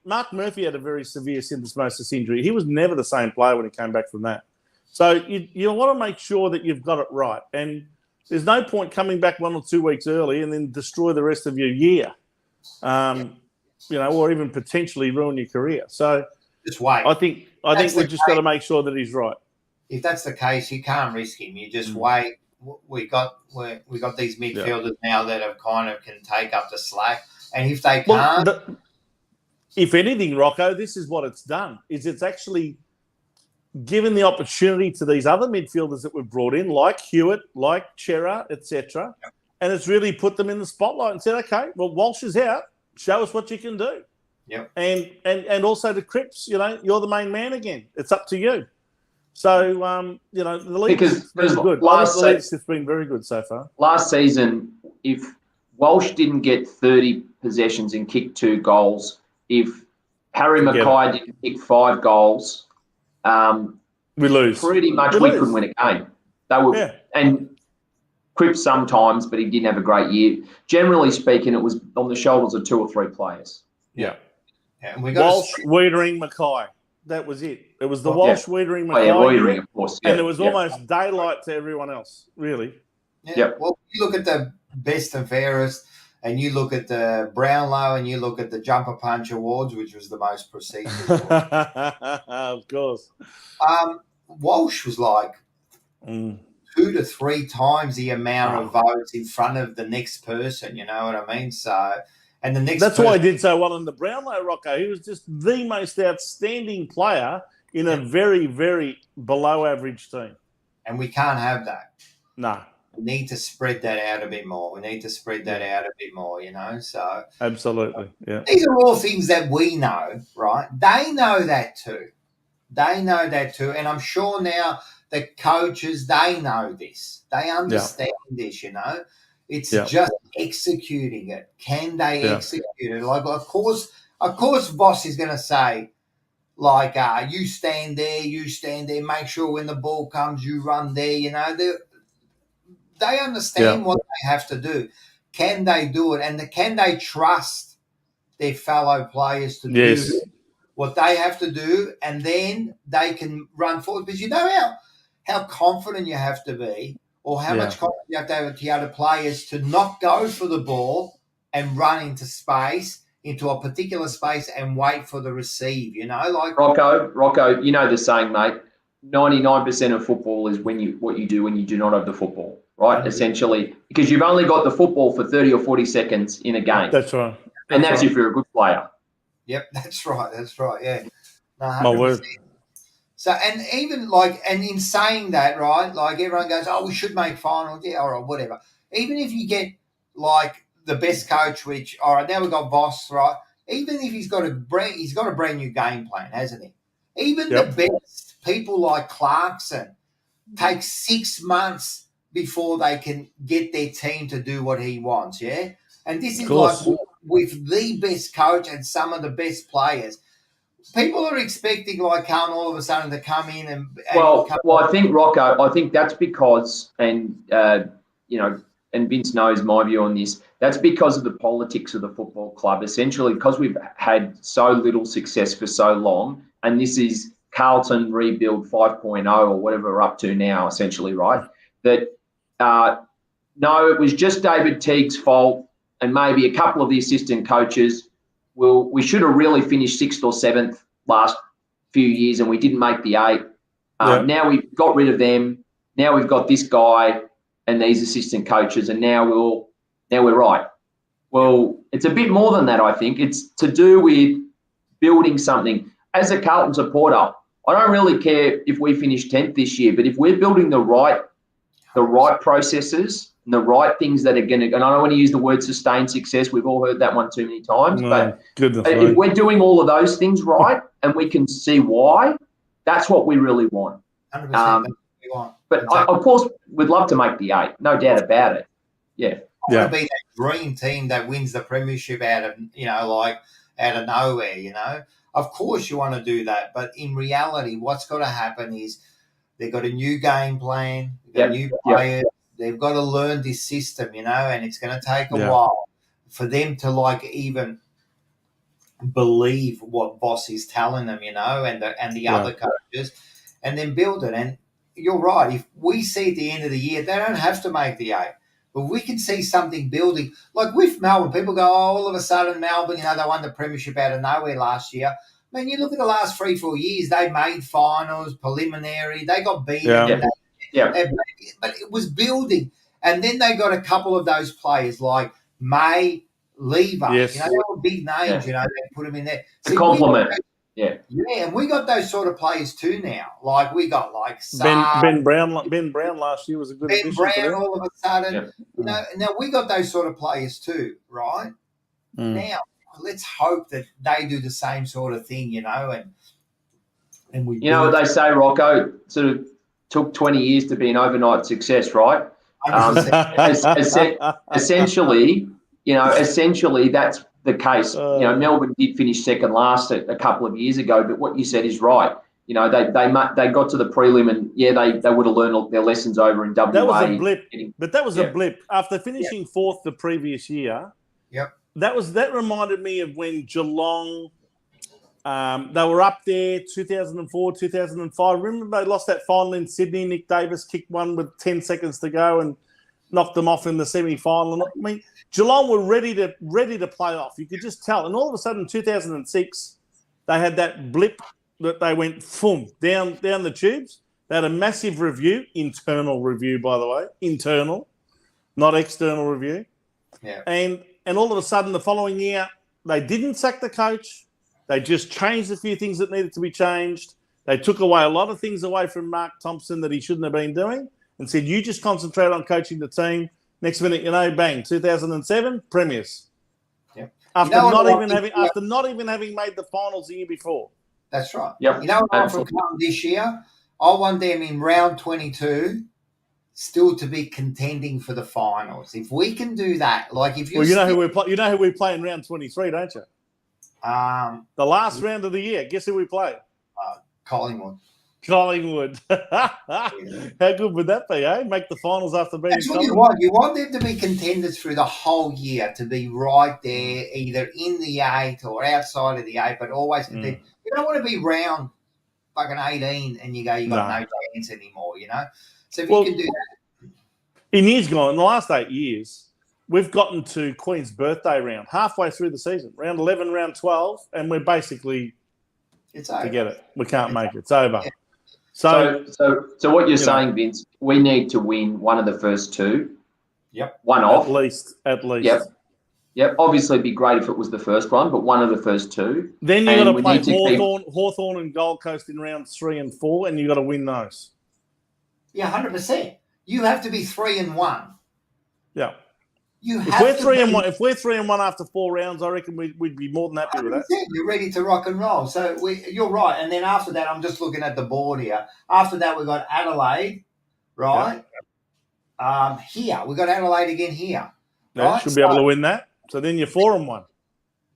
Mark Murphy had a very severe syndesmosis injury. He was never the same player when he came back from that. So you want to make sure that you've got it right. And there's no point coming back 1 or 2 weeks early and then destroy the rest of your year, or even potentially ruin your career. So just wait. I think we've just got to make sure that he's right. If that's the case, you can't risk him. You just wait. We got these midfielders now that have can take up the slack. And if they can't, if anything, Rocco, this is what it's done: it's actually given the opportunity to these other midfielders that we've brought in, like Hewitt, like Chera, etc., and it's really put them in the spotlight and said, "Okay, well, Walsh is out. Show us what you can do." Yep. And also to Cripps, you're the main man again. It's up to you. So the leadership's been good. The leadership's been very good so far. Last season, if Walsh didn't get 30 possessions and kick 2 goals, if Harry Mackay didn't kick 5 goals, we lose. Pretty much we couldn't win a game. And Cripps sometimes, but he didn't have a great year. Generally speaking, it was on the shoulders of 2 or 3 players. Yeah. And we Walsh, Wiedering, Mackay. That was it. It was the Walsh, Wiedering, Mackay. Wiedering, of course. And there was almost daylight to everyone else, really. Yeah. Well, you look at the best and fairest, and you look at the Brownlow, and you look at the Jumper Punch Awards, which was the most prestigious. Of course. Walsh was like 2 to 3 times the amount of votes in front of the next person. You know what I mean? So, And the next That's why he did so well in the Brownlow, Rocco. He was just the most outstanding player in a very, very below average team. And we can't have that. No. We need to spread that out a bit more. So absolutely. Yeah. These are all things that we know, right? They know that too. And I'm sure now the coaches, they know this. They understand this, It's just executing it. Can they execute it? Like, of course, Voss is going to say, like, you stand there, make sure when the ball comes, you run there, They understand what they have to do. Can they do it? And can they trust their fellow players to do what they have to do, and then they can run forward? Because you know how confident you have to be, or how much confidence you have to have the other players to not go for the ball and run into a particular space and wait for the receive, like Rocco, you know the saying, mate, 99% of football is what you do when you do not have the football, right? Mm-hmm. Essentially, because you've only got the football for 30 or 40 seconds in a game. That's right. And that's if you're a good player. Yep, that's right. Yeah. No, 100%. My word. So, and even and in saying that, right, like everyone goes, oh, we should make finals, or whatever. Even if you get like the best coach, which, all right, now we've got Voss, right? Even if he's got a brand new game plan, hasn't he? Even the best people like Clarkson take 6 months before they can get their team to do what he wants, yeah? And this is like with the best coach and some of the best players. People are expecting like Carlton all of a sudden to come in and I think, Rocco, that's because, and and Vince knows my view on this, that's because of the politics of the football club. Essentially, because we've had so little success for so long, and this is Carlton rebuild 5.0 or whatever we're up to now, essentially, right? That no, it was just David Teague's fault and maybe a couple of the assistant coaches. We should have really finished 6th or 7th last few years, and we didn't make the 8. Now we've got rid of them. Now we've got this guy and these assistant coaches, and now we're right. Well, it's a bit more than that, I think. It's to do with building something. As a Carlton supporter, I don't really care if we finish 10th this year, but if we're building the right processes and the right things that are going to, and I don't want to use the word sustained success, we've all heard that one too many times, but if we're doing all of those things right and we can see why, that's what we really want. 100% we want. But exactly. Of course, we'd love to make the 8, no doubt about it. Yeah. I want to be that dream team that wins the premiership out of nowhere, Of course you want to do that, but in reality, what's got to happen is they've got a new game plan, they've got new players, they've got to learn this system, and it's going to take a while for them to even believe what Voss is telling them, and the other coaches, and then build it. And you're right. If we see at the end of the year, they don't have to make the 8. But we can see something building. Like with Melbourne, people go, all of a sudden Melbourne, they won the premiership out of nowhere last year. I mean, you look at the last 3-4 years, they made finals, preliminary, they got beaten. But it was building. And then they got a couple of those players like May, Lever. Yes. They were big names, they put them in there. See, compliment. Yeah, and we got those sort of players too now. Like we got Ben Brown last year was a good addition. Ben Brown all of a sudden, now we got those sort of players too, right? Now let's hope that they do the same sort of thing, and we. What they say, Rocco, sort of took 20 years to be an overnight success, right? Essentially, that's the case. Melbourne did finish second last a couple of years ago, but what you said is right. They got to the prelim and they would have learned their lessons over in WA. That was a blip, but that was a blip after finishing 4th the previous year. Yep. That reminded me of when Geelong, they were up there 2004, 2005. Remember they lost that final in Sydney. Nick Davis kicked one with 10 seconds to go and knocked them off in the semi-final. I mean, Geelong were ready to play off. You could just tell. And all of a sudden, 2006, they had that blip that they went down the tubes. They had a massive review, internal review, by the way, internal, not external review. Yeah. And and all of a sudden the following year, they didn't sack the coach. They just changed a few things that needed to be changed. They took away a lot of things away from Mark Thompson that he shouldn't have been doing and said, you just concentrate on coaching the team. Next minute, bang, 2007, premiers. Yep. After not even having made the finals the year before. That's right. Yep. You know what I want from Carlton this year? I want them in round 22 still to be contending for the finals. If we can do that, like if you know who we play in round 23, don't you? The last round of the year. Guess who we play? Collingwood. Collingwood. How good would that be, eh? Make the finals after beating That's what you Collingwood. want. You want them to be contenders through the whole year, to be right there, either in the 8 or outside of the 8, but always contend. You don't want to be round fucking 18 and you got no chance anymore, you know? So if you can do that. In years gone, in the last 8 years, we've gotten to Queen's birthday round, halfway through the season, round 11, round 12, and we're basically it's over. Forget it. We can't make it. It's over. Yeah. So what you're saying, Vince, we need to win one of the first 2. Yep. One off. At least. Yep. Obviously, it'd be great if it was the first one, but one of the first 2. Then you got to play Hawthorn and Gold Coast in rounds 3 and 4, and you got to win those. Yeah, 100%. You have to be 3-1. Yeah. If we're 3-1 after 4 rounds, I reckon we'd be more than happy with that. You're ready to rock and roll. So you're right. And then after that, I'm just looking at the board here. After that, we've got Adelaide, right? Yeah. Here we've got Adelaide again here. Yeah, right? Should be able to win that. So then you're 4-1.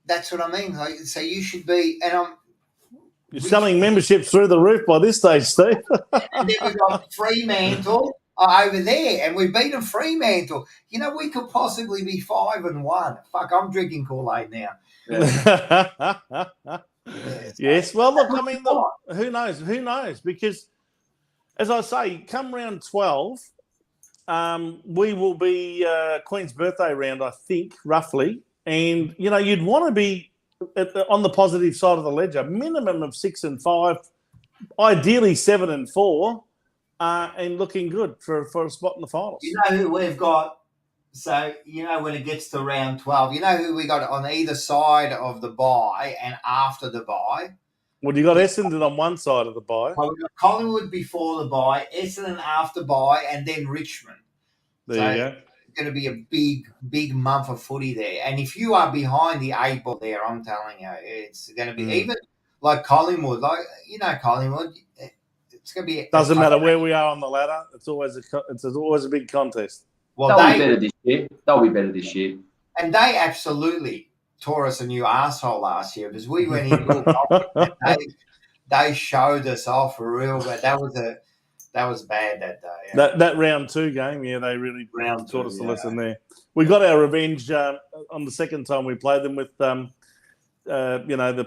That's what I mean. So you should be. And you're selling memberships through the roof by this stage, Steve. And then we've got Fremantle over there, and we've beaten Fremantle. You know, we could possibly be 5-1. Fuck, I'm drinking Kool-Aid now. Yes. Well, look, I mean, look, who knows? Who knows? Because, as I say, come round 12, we will be Queen's birthday round, I think, roughly. And, you'd want to be on the positive side of the ledger, minimum of 6-5, ideally 7-4. And looking good for a spot in the finals. You know who we've got? So, when it gets to round 12, you know who we got on either side of the bye and after the bye? Well, you got Essendon on one side of the bye. Well, we've got Collingwood before the bye, Essendon after bye, and then Richmond. There you go. It's going to be a big, big month of footy there. And if you are behind the 8 ball there, I'm telling you, it's going to be even like Collingwood. Collingwood. It's going to be. Doesn't matter where we are on the ladder. It's always a big contest. Well, they'll be better this year. They'll be better this year. And they absolutely tore us a new arsehole last year because we went in. They showed us off for real, but that was bad that day. Yeah. That round 2 game, they really taught us a lesson there. We got our revenge on the second time we played them with the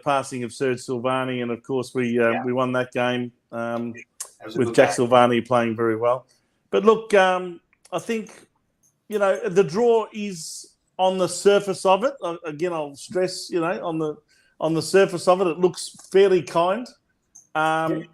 passing of Serge Silvani, and of course we won that game with Jack Silvani playing very well. But look, I think the draw is on the surface of it. Again, I'll stress, on the surface of it looks fairly kind. We're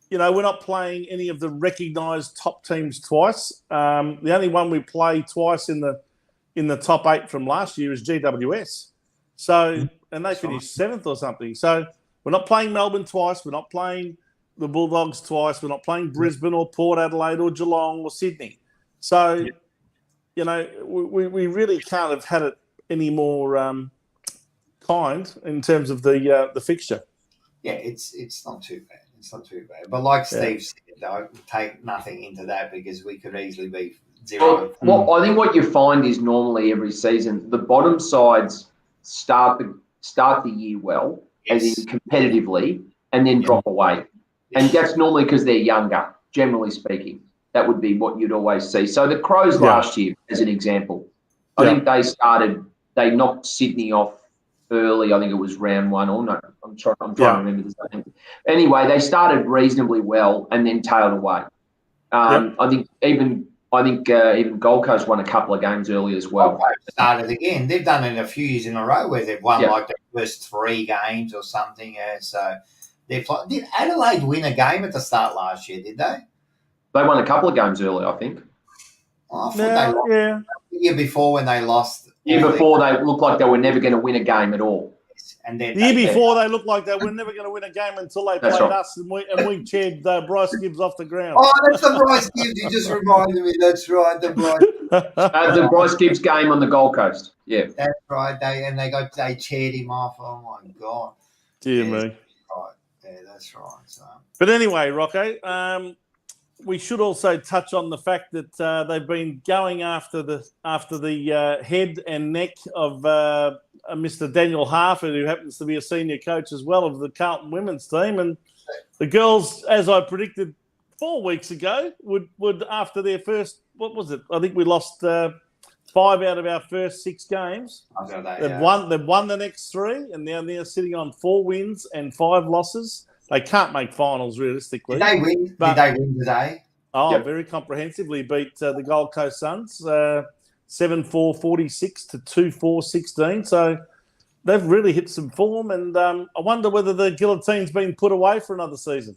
not playing any of the recognised top teams twice. The only one we play twice in the top 8 from last year is GWS. So. And they finished 7th or something. So we're not playing Melbourne twice. We're not playing the Bulldogs twice. We're not playing Brisbane or Port Adelaide or Geelong or Sydney. So, we really can't have had it any more kind in terms of the fixture. Yeah, it's not too bad. It's not too bad. But like Steve said, don't take nothing into that because we could easily be 0. Well, I think what you find is normally every season the bottom sides start the year well, as in competitively, and then drop away. And that's normally because they're younger, generally speaking. That would be what you'd always see. So the Crows last year, as an example, I think they knocked Sydney off early. I think it was round 1 or no. I'm trying to remember the name. Anyway, they started reasonably well and then tailed away. I think even Gold Coast won a couple of games early as well. Gold Coast started again. They've done it a few years in a row where they've won like the first 3 games or something. So did Adelaide win a game at the start last year? Did they? They won a couple of games early, I think. I thought they lost the year before when they lost. year before they looked like they were never going to win a game at all. And then the year before they looked like they were never going to win a game until they played us, and we chaired Bryce Gibbs off the ground. Oh, that's the Bryce Gibbs. You just reminded me. That's right, the Bryce. The Bryce Gibbs game on the Gold Coast. Yeah, that's right. They cheered him off. Oh my God. Dear me. Right. Yeah, that's right. So. But anyway, Rocco, we should also touch on the fact that they've been going after the head and neck of Mr. Daniel Harford, who happens to be a senior coach as well of the Carlton women's team. And the girls, as I predicted 4 weeks ago, would after their first, what was it? I think we lost 5 out of our first 6 games. They've won the next 3, and now they're sitting on 4 wins and 5 losses. They can't make finals realistically. Did they win? Did they win today? Oh, yep. Very comprehensively beat the Gold Coast Suns 7-4-46 to 2-4-16. So they've really hit some form, and I wonder whether the guillotine's been put away for another season.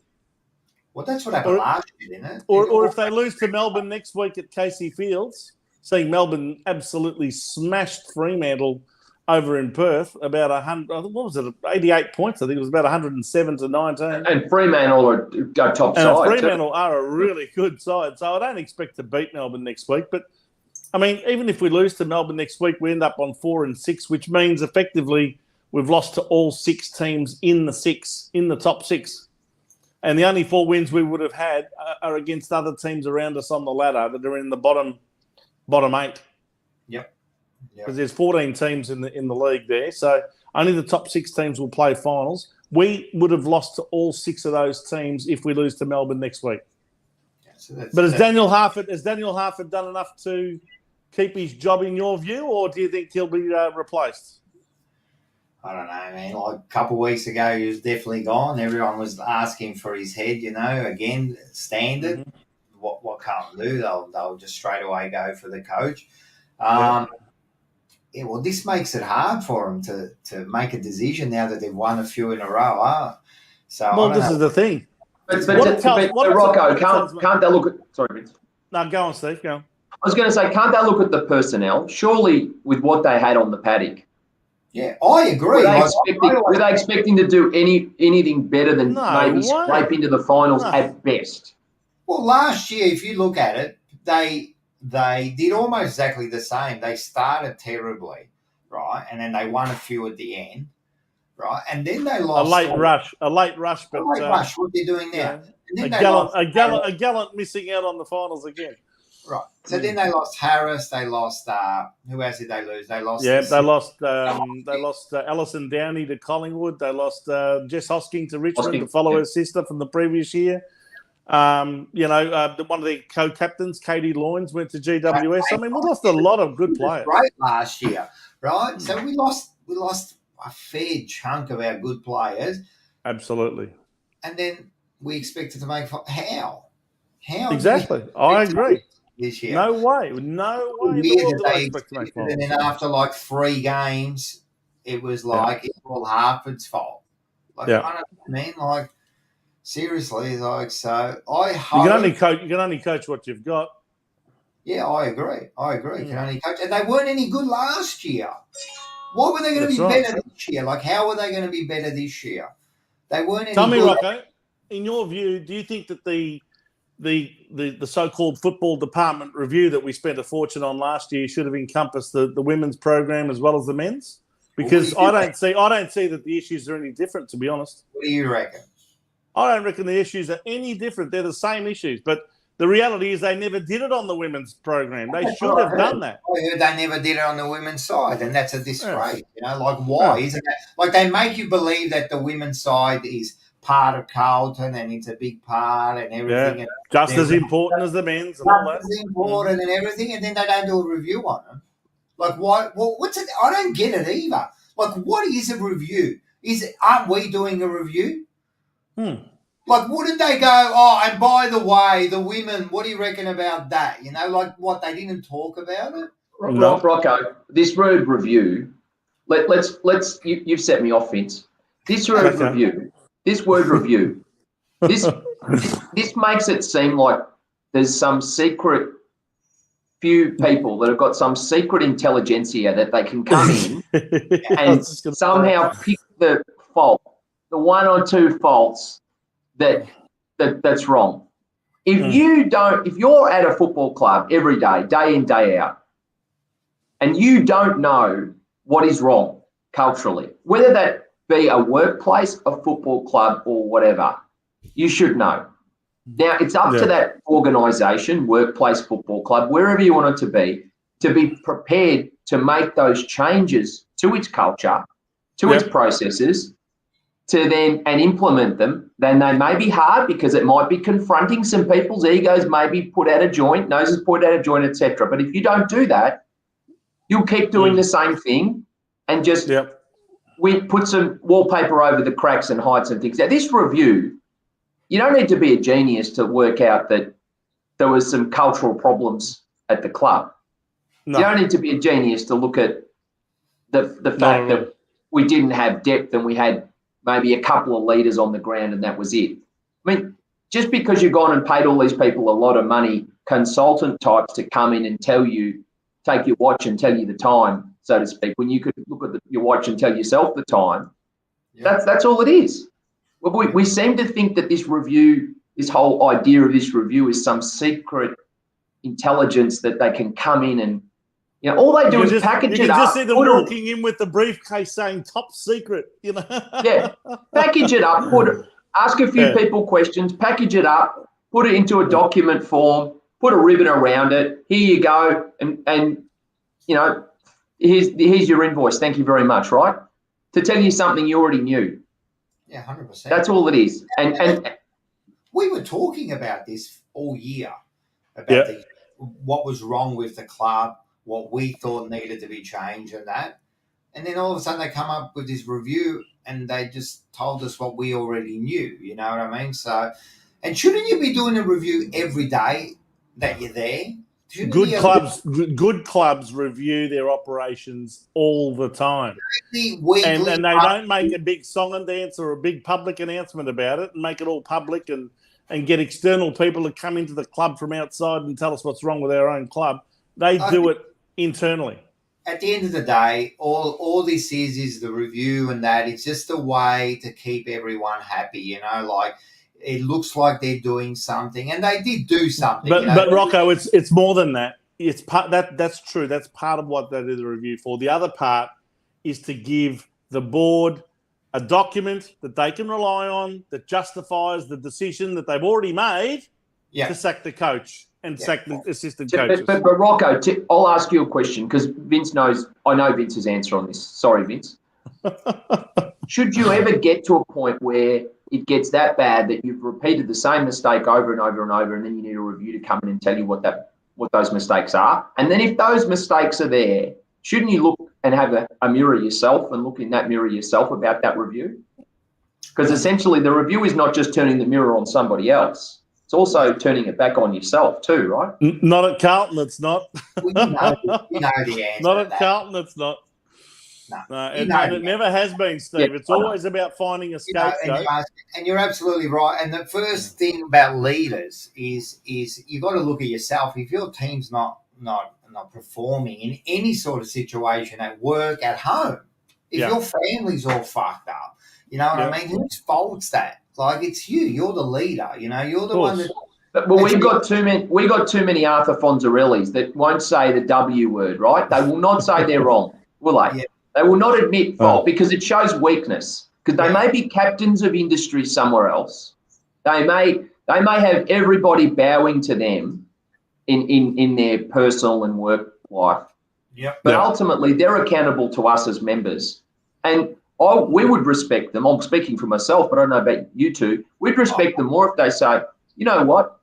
Well, that's what happened last year, didn't it? Or if they lose to Melbourne next week at Casey Fields, seeing Melbourne absolutely smashed Fremantle over in Perth, about 100. What was it? 88 points. I think it was about 107 to 19. And Fremantle go top side. Fremantle are a really good side, so I don't expect to beat Melbourne next week. But I mean, even if we lose to Melbourne next week, we end up on 4 and 6, which means effectively we've lost to all 6 teams in the top 6. And the only 4 wins we would have had are against other teams around us on the ladder that are in the bottom 8. Yep. Because there's 14 teams in the league there, so only the top 6 teams will play finals. We would have lost to all 6 of those teams if we lose to Melbourne next week. Yeah, so but has Daniel Harford done enough to keep his job in your view, or do you think he'll be replaced? I don't know, man. Like a couple of weeks ago, he was definitely gone. Everyone was asking for his head. Again, standard. Mm-hmm. What can't do? They'll just straight away go for the coach. Yeah, well, this makes it hard for them to make a decision now that they've won a few in a row. So this is the thing. But Rocco, can't they look at... Sorry, Vince. No, go on, Steve. Go on. I was going to say, can't they look at the personnel? Surely, with what they had on the paddock. Yeah, I agree. Were they expecting to do anything better than maybe scrape into the finals at best? Well, last year, if you look at it, they did almost exactly the same. They started terribly, right? And then they won a few at the end, right? And then they lost... A late rush. But, what they're doing now. Yeah. A gallant missing out on the finals again. Right. So then they lost Harris. They lost... who else did they lose? They lost... Yeah, they lost Alison Downey to Collingwood. They lost Jess Hosking to Richmond to follow her sister from the previous year. One of the co-captains, Katie Loynes, went to GWS. I mean, we lost a lot of good players. Great last year, right? So we lost a fair chunk of our good players. Absolutely. And then we expected to make how? Exactly. I agree. This year, no way. And then after like 3 games, it was like it's all Hartford's fault. I don't know, man. Like. Seriously, so I hope... You can only coach what you've got. Yeah, I agree. You can only coach. And they weren't any good last year. Why were they going to be better this year? Like, how were they going to be better this year? They weren't any good. Tell me, Rocco, in your view, do you think that the so-called football department review that we spent a fortune on last year should have encompassed the women's program as well as the men's? Because I don't see that the issues are any different, to be honest. What do you reckon? I don't reckon the issues are any different. They're the same issues. But the reality is they never did it on the women's program. They should have done that. I heard they never did it on the women's side, and that's a disgrace. Like, why? Isn't that... Like, they make you believe that the women's side is part of Carlton and it's a big part and everything. Yeah. Just as important as the men's and all that. Just as important and everything, and then they don't do a review on them. Like, why? Well, what's it? I don't get it either. Like, what is a review? Aren't we doing a review? Like, wouldn't they go, and by the way, the women, what do you reckon about that? Like what, they didn't talk about it? No. Rocco, this word review, you've set me off, Vince. This word review, this makes it seem like there's some secret few people that have got some secret intelligentsia that they can come in and somehow pick the fault, the one or two faults that's wrong. If you're at a football club every day, day in, day out, and you don't know what is wrong culturally, whether that be a workplace, a football club, or whatever, you should know. Now, it's up to that organisation, workplace, football club, wherever you want it to be prepared to make those changes to its culture, to its processes, and implement them. Then they may be hard because it might be confronting some people's egos, maybe put out of joint, noses put out of joint, etc. But if you don't do that, you'll keep doing the same thing and just we put some wallpaper over the cracks and hide some things. Now, this review, you don't need to be a genius to work out that there was some cultural problems at the club. No. You don't need to be a genius to look at the fact that we didn't have depth and we had maybe a couple of leaders on the ground and that was it. I mean, just because you've gone and paid all these people a lot of money, consultant types to come in and take your watch and tell you the time, so to speak, when you could look at your watch and tell yourself the time, that's all it is. We seem to think that this whole idea of this review is some secret intelligence that they can come in and, all they do is package it up. You just see them walking in with the briefcase saying top secret, package it up, ask a few people questions, package it up, put it into a document form, put a ribbon around it. Here you go, and here's your invoice. Thank you very much. Right, to tell you something you already knew. Yeah, 100%. That's all it is. And we were talking about this all year about what was wrong with the club, what we thought needed to be changed, and that. And then all of a sudden they come up with this review and they just told us what we already knew. You know what I mean? So, and shouldn't you be doing a review every day that you're there? Good clubs review their operations all the time. Weekly, and they don't make a big song and dance or a big public announcement about it and make it all public and get external people to come into the club from outside and tell us what's wrong with our own club. They do it internally. At the end of the day, all this is the review and that. It's just a way to keep everyone happy, like it looks like they're doing something, and they did do something. But Rocco, it's more than that. It's part that's true. That's part of what they do the review for. The other part is to give the board a document that they can rely on that justifies the decision that they've already made to sack the coach and sack the assistant coaches. But Rocco, I'll ask you a question because Vince knows. I know Vince's answer on this. Sorry, Vince. Should you ever get to a point where it gets that bad that you've repeated the same mistake over and over and over, and then you need a review to come in and tell you what those mistakes are? And then if those mistakes are there, shouldn't you look and have a mirror yourself and look in that mirror yourself about that review? Because essentially the review is not just turning the mirror on somebody else. It's also turning it back on yourself too, right? Not at Carlton, it's not. You know the answer. Not at Carlton, it's not. No, and it never has been, Steve. Yeah, it's always about finding a scapegoat. And you're absolutely right. And the first thing about leaders is you got to look at yourself. If your team's not performing in any sort of situation at work, at home, if your family's all fucked up, you know what I mean? Whose fault's that? Like, it's you. You're the leader. You're the one that. But we've got too many. We got too many Arthur Fonzarellis that won't say the W word, right? They will not say they're wrong, will they? Yeah. They will not admit fault because it shows weakness. Because they may be captains of industry somewhere else. They may have everybody bowing to them in their personal and work life. Yep. But ultimately, they're accountable to us as members, and we would respect them. I'm speaking for myself, but I don't know about you two. We'd respect them more if they say, you know what,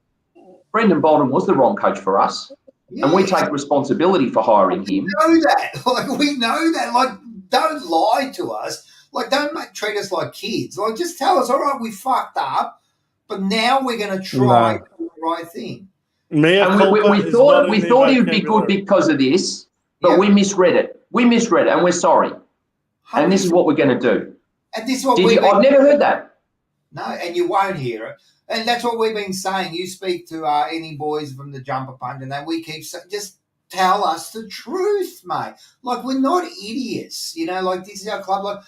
Brendan Bolton was the wrong coach for us. Yes. And we take responsibility for hiring him. We know that. We know that. Don't lie to us. Don't treat us like kids. Just tell us, all right, we fucked up, but now we're going to try to do the right thing. And we thought he would be good because of this, but we misread it. And we're sorry. 100%. And this is what we're going to do. And this is what I've never heard that. No, and you won't hear it. And that's what we've been saying. You speak to any boys from the Jumper Punch, and then we keep saying, just tell us the truth, mate. Like, we're not idiots, you know, like this is our club. Like,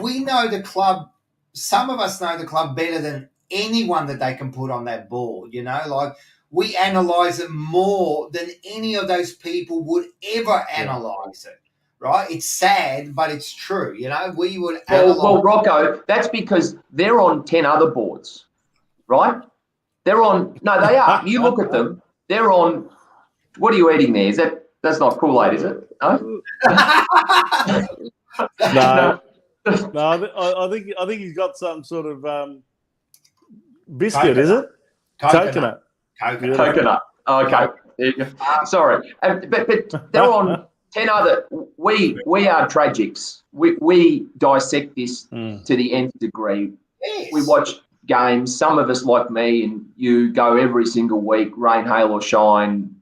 we know the club, some of us know the club better than anyone that they can put on that board, you know, like we analyse it more than any of those people would ever analyse it, right? It's sad, but it's true, you know, we would analyse. Well, Rocco, that's because they're on 10 other boards, right? They're on, no, they are. You look at them, they're on, what are you eating there? That's not Kool-Aid, is it? No? No, I think he's got some sort of biscuit, is it? Coconut. Coconut. Okay. Sorry. But they're on 10 other. We are tragics. We dissect this to the nth degree. Yes. We watch games. Some of us, like me and you, go every single week, rain, hail or shine,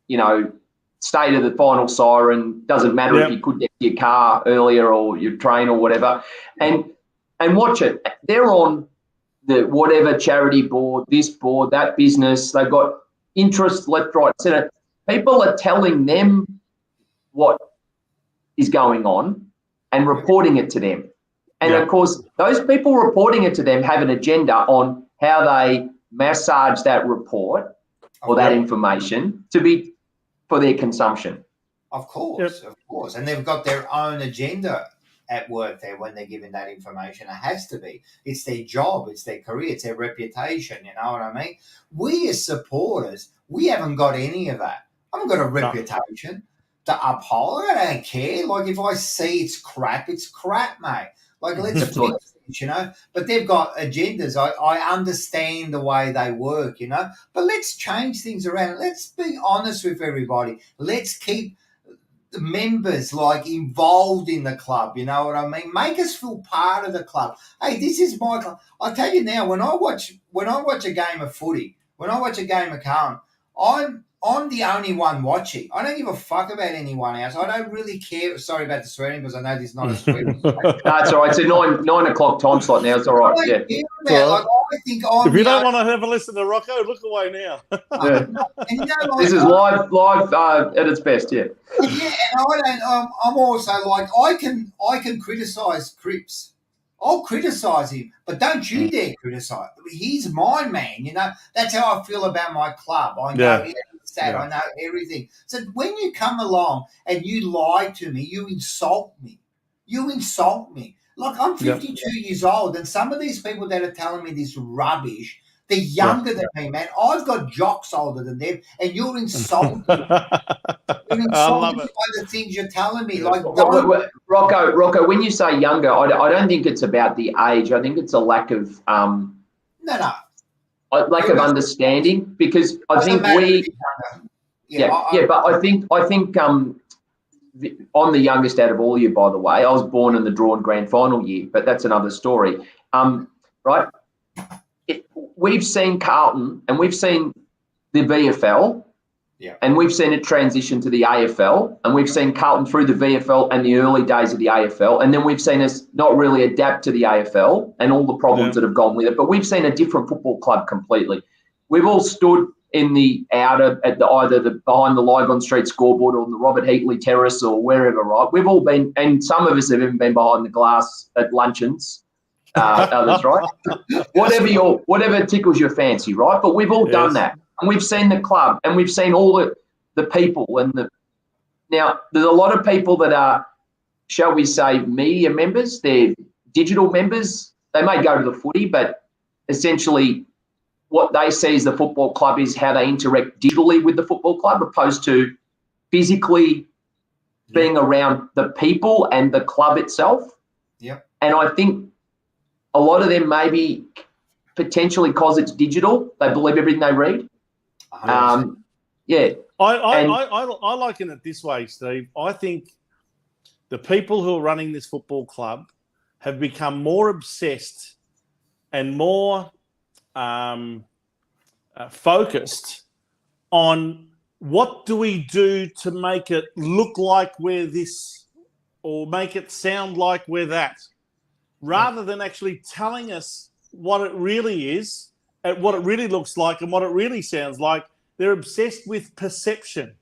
you know, stay to the final siren. Doesn't matter if you could get your car earlier or your train or whatever. And watch it. They're on the whatever charity board, this board, that business. They've got interest left, right, centre. People are telling them what is going on and reporting it to them. And, of course, those people reporting it to them have an agenda on how they massage that report or that information to be for their consumption. Of course. And they've got their own agenda at work there when they're giving that information. It has to be. It's their job. It's their career. It's their reputation. You know what I mean? We as supporters, we haven't got any of that. I haven't got a reputation to uphold. I don't care. Like, if I see it's crap, mate. Like, let's fix it, you know. But they've got agendas. I understand the way they work, you know. But let's change things around. Let's be honest with everybody. Let's keep the members like involved in the club, you know what I mean? Make us feel part of the club. Hey, this is my club. I tell you now, when I watch a game of footy, when I watch a game of Carlton, I'm the only one watching. I don't give a fuck about anyone else. I don't really care. Sorry about the swearing because I know this is not a swearing. No, it's all right. It's a 9 o'clock time slot now. It's all right. I think if you don't want to have a listen to Rocco, look away now. And, you know, like, this is live at its best. Yeah. Yeah, and I'm also like I can criticise Cripps. I'll criticise him, but don't you dare criticise. He's my man, you know. That's how I feel about my club. I know every stat, I know everything. So when you come along and you lie to me, you insult me. Like, I'm 52 years old, and some of these people that are telling me this rubbish, they're younger than me, man. I've got jocks older than them, and you're insulting me. You're insulting me by the things you're telling me. Like, Rocco, when you say younger, I don't think it's about the age. I think it's a lack of lack of understanding, because I think but I think I'm the youngest out of all of you, by the way. I was born in the drawn grand final year, but that's another story. Right? We've seen Carlton and we've seen the VFL, and we've seen it transition to the AFL, and we've seen Carlton through the VFL and the early days of the AFL, and then we've seen us not really adapt to the AFL and all the problems that have gone with it. But we've seen a different football club completely. We've all stood in the outer at either behind the Lygon Street scoreboard or on the Robert Heatley Terrace or wherever, right? We've all been, and some of us have even been behind the glass at luncheons. Others, right? Whatever tickles your fancy, right? But we've all done that, and we've seen the club, and we've seen all the people, and now there's a lot of people that are, shall we say, media members. They're digital members. They may go to the footy, but essentially what they see as the football club is how they interact digitally with the football club, opposed to physically being around the people and the club itself. Yep. And I think a lot of them maybe potentially, because it's digital, they believe everything they read. I liken it this way, Steve. I think the people who are running this football club have become more obsessed and more focused on what do we do to make it look like we're this or make it sound like we're that, rather than actually telling us what it really is, and what it really looks like, and what it really sounds like. They're obsessed with perception.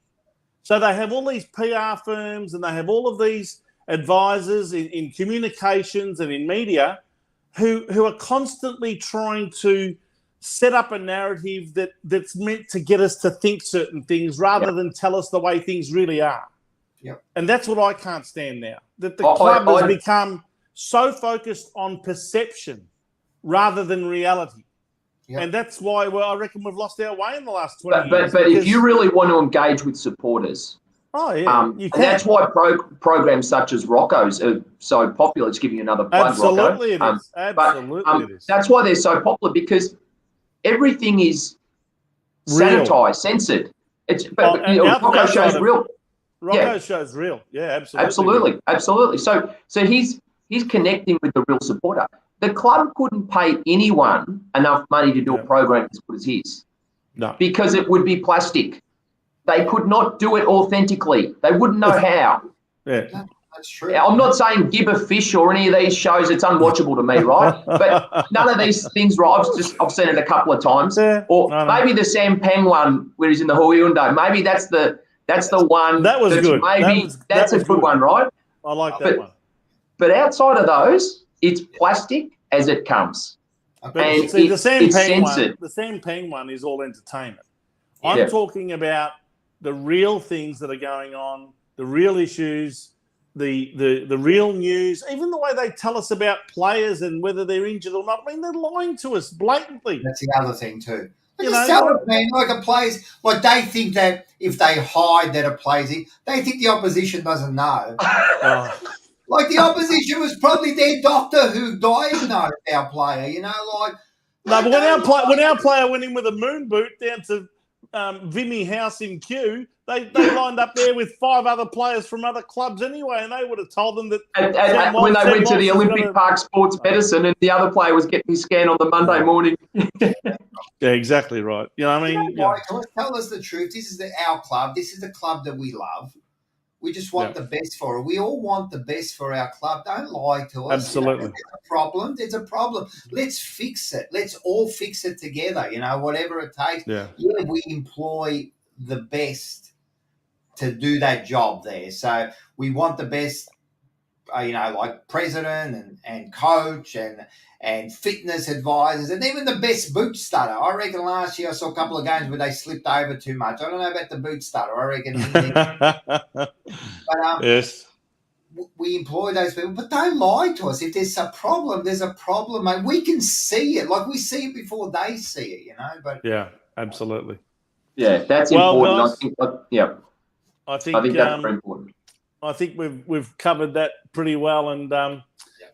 So they have all these PR firms and they have all of these advisors in communications and in media who are constantly trying to set up a narrative that's meant to get us to think certain things rather than tell us the way things really are. Yep. And that's what I can't stand now, that the club has become so focused on perception rather than reality. Yep. And that's why I reckon we've lost our way in the last 20 years. But if you really want to engage with supporters, you can. And that's why programs such as Rocco's are so popular. It's giving you another plug, Absolutely Rocco. It is. Absolutely it is. That's why they're so popular, because everything is sanitized, censored. Rocco shows real. Rocco shows real. Yeah, Absolutely. So he's connecting with the real supporter. The club couldn't pay anyone enough money to do a program as good as his. No. Because it would be plastic. They could not do it authentically. They wouldn't know how. Yeah. That's true. I'm not saying Give a Fish or any of these shows. It's unwatchable to me, right? But none of these things, right? I've seen it a couple of times. Yeah. Or maybe the Sam Pang one where he's in the Hyundai. Maybe that's the one. That was good. Maybe that's a good one, right? I like that one. But outside of those, it's plastic as it comes. But see, the Sam Pang one is all entertainment. I'm talking about the real things that are going on, the real issues, the real news, even the way they tell us about players and whether they're injured or not. I mean, they're lying to us blatantly. That's the other thing too. Tell them, man, like a players, like they think that if they hide that a player's in, they think the opposition doesn't know. Like the opposition was probably their doctor who diagnosed our player, like. No, but when our player went in with a moon boot down to Vimy House in Kew, they lined up there with 5 other players from other clubs anyway, and they would have told them that. When they went to the Olympic Park Sports Medicine, and the other player was getting his scan on the Monday morning. Yeah, exactly right. You know what I mean? Tell us the truth. This is our club. This is the club that we love. We just want the best for it. We all want the best for our club. Don't lie to us. Absolutely. There's a problem. Let's fix it. Let's all fix it together, whatever it takes. Yeah, we employ the best to do that job there. So we want the best, like president and coach and fitness advisors and even the best boot stutter. I reckon last year I saw a couple of games where they slipped over too much. I don't know about the boot stutter. I reckon. But yes. We employ those people, but don't lie to us. If there's a problem, mate. We can see it. Like we see it before they see it, But yeah, absolutely. Yeah, that's important. Guys, I think that's very important. I think we've covered that pretty well, and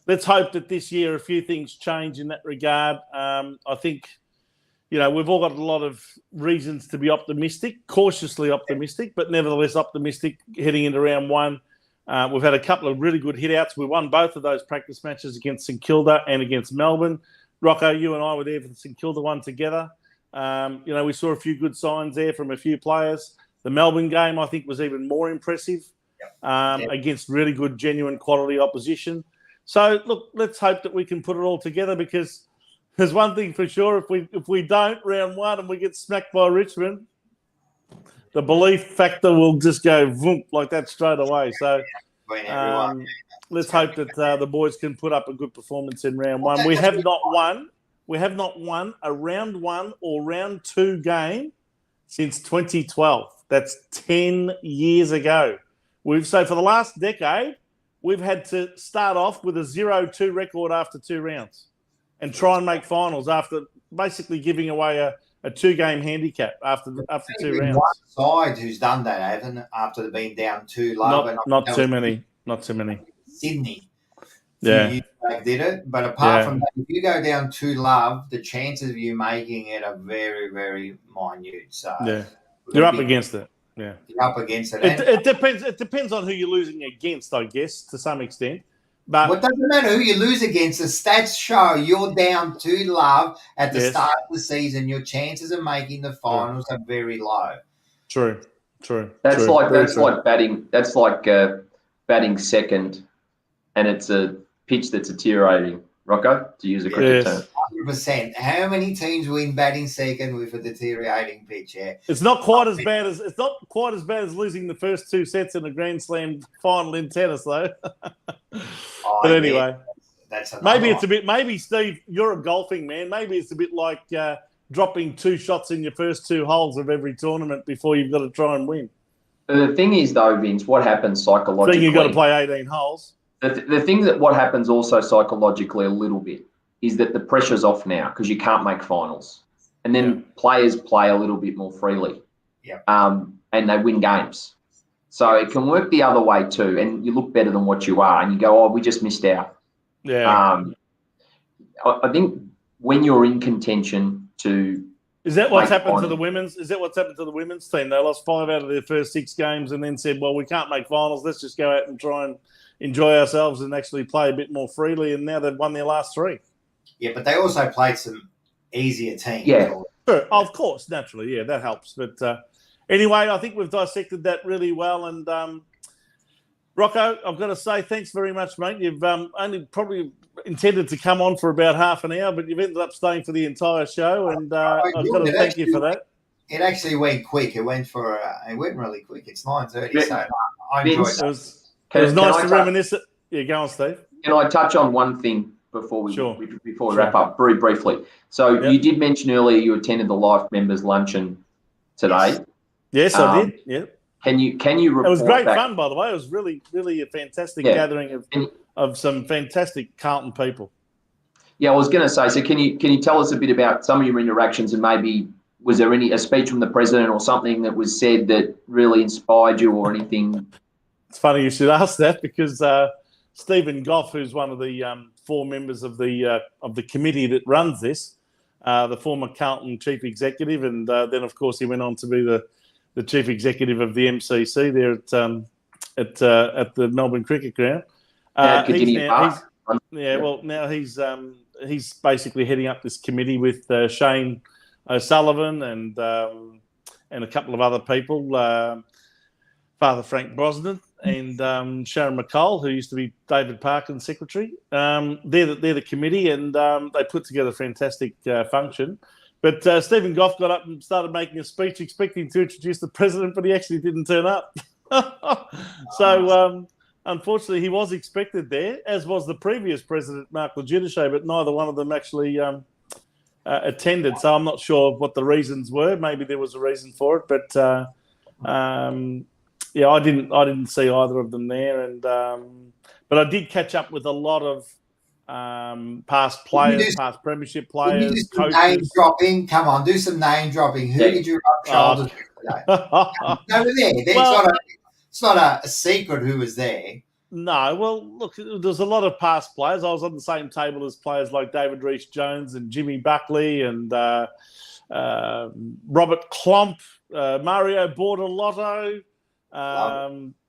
let's hope that this year a few things change in that regard. I think, we've all got a lot of reasons to be optimistic, cautiously optimistic, but nevertheless optimistic heading into round 1. We've had a couple of really good hit-outs. We won both of those practice matches against St Kilda and against Melbourne. Rocco, you and I were there for the St Kilda one together. We saw a few good signs there from a few players. The Melbourne game, I think, was even more impressive against really good, genuine quality opposition. So, look, let's hope that we can put it all together, because there's one thing for sure. If we don't, round 1, and we get smacked by Richmond, the belief factor will just go voomp like that straight away. So let's hope that the boys can put up a good performance in round 1. We have not won a round 1 or round 2 game since 2012. That's 10 years ago. So for the last decade, we've had to start off with a 0-2 record after 2 rounds and try and make finals after basically giving away a 2-game handicap after 2 rounds. One side who's done that, haven't it, after they've been down 2 low. Not too many. Sydney. Yeah. Did it. But apart from that, if you go down 2 love, the chances of you making it are very, very minute. So you're up against it. Yeah. You're up against it. It depends. It depends on who you're losing against, I guess, to some extent. But it doesn't matter who you lose against. The stats show you're down 2 love at the start of the season. Your chances of making the finals are very low. True. That's like batting. That's like batting second, and it's a pitch that's deteriorating. Rocco, to use a cricket term. 100%. How many teams win batting second with a deteriorating pitch? Yeah, it's not quite as bad as losing the first 2 sets in a Grand Slam final in tennis, though. But anyway, that's maybe it's a bit. Maybe Steve, you're a golfing man. Maybe it's a bit like dropping 2 shots in your first 2 holes of every tournament before you've got to try and win. The thing is, though, Vince, what happens psychologically? So you've got to play 18 holes. The thing that what happens also psychologically a little bit is that the pressure's off now because you can't make finals, and then players play a little bit more freely. Yeah. And they win games, so it can work the other way too. And you look better than what you are, and you go, "Oh, we just missed out." Yeah. I think when you're in contention to. Is that what's happened to the women's? Is that what's happened to the women's team? They lost 5 out of their first 6 games, and then said, "Well, we can't make finals. Let's just go out and try and enjoy ourselves and actually play a bit more freely." And now they've won their last 3. Yeah, but they also played some easier teams. Yeah, sure. Of course, naturally, yeah, that helps. But anyway, I think we've dissected that really well. And Rocco, I've got to say thanks very much, mate. You've only probably intended to come on for about half an hour, but you've ended up staying for the entire show, and I've got to thank you for that. It actually went quick. It went really quick. It's 9:30, so I enjoyed it. It was nice to reminisce. Yeah, go on, Steve. Can I touch on one thing before we wrap up very briefly? So you did mention earlier you attended the Life Members Luncheon today. Yes, I did. Yeah. Can you report? It was great fun, by the way. It was really, really a fantastic gathering of some fantastic Carlton people. Yeah, I was going to say. So can you tell us a bit about some of your interactions, and maybe was there a speech from the president or something that was said that really inspired you or anything? It's funny you should ask that, because Stephen Goff, who's one of the 4 members of the committee that runs this, the former Carlton chief executive, and then of course he went on to be the chief executive of the MCC there at the Melbourne Cricket Ground. Now he's basically heading up this committee with Shane O'Sullivan and a couple of other people, Father Frank Brosnan and Sharon McCall, who used to be David Parkin's secretary. They're the committee, and they put together a fantastic function. But Stephen Goff got up and started making a speech expecting to introduce the president, but he actually didn't turn up. So unfortunately, he was expected there, as was the previous president, Mark Legitiche, but neither one of them actually attended. So I'm not sure what the reasons were. Maybe there was a reason for it, but I didn't see either of them there. And but I did catch up with a lot of past players, past premiership players, coaches. Name dropping. Come on, do some name dropping. Who did you rub shoulders with today? Over there. It's not a secret who was there. No, well, look, there's a lot of past players. I was on the same table as players like David Rees-Jones and Jimmy Buckley and Robert Klomp, Mario Bortolotto,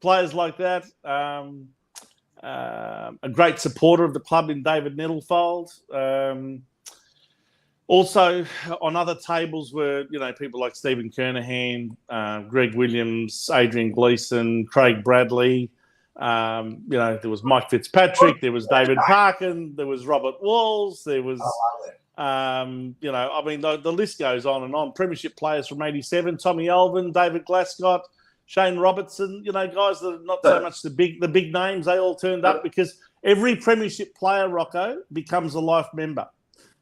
players like that. A great supporter of the club in David Nettlefold. Also, on other tables were, people like Stephen Kernahan, Greg Williams, Adrian Gleeson, Craig Bradley. There was Mike Fitzpatrick, there was David Parkin, there was Robert Walsh, there was, the list goes on and on. Premiership players from '87, Tommy Alvin, David Glascott, Shane Robertson, guys that are not so much the big names, they all turned up because every premiership player, Rocco, becomes a life member.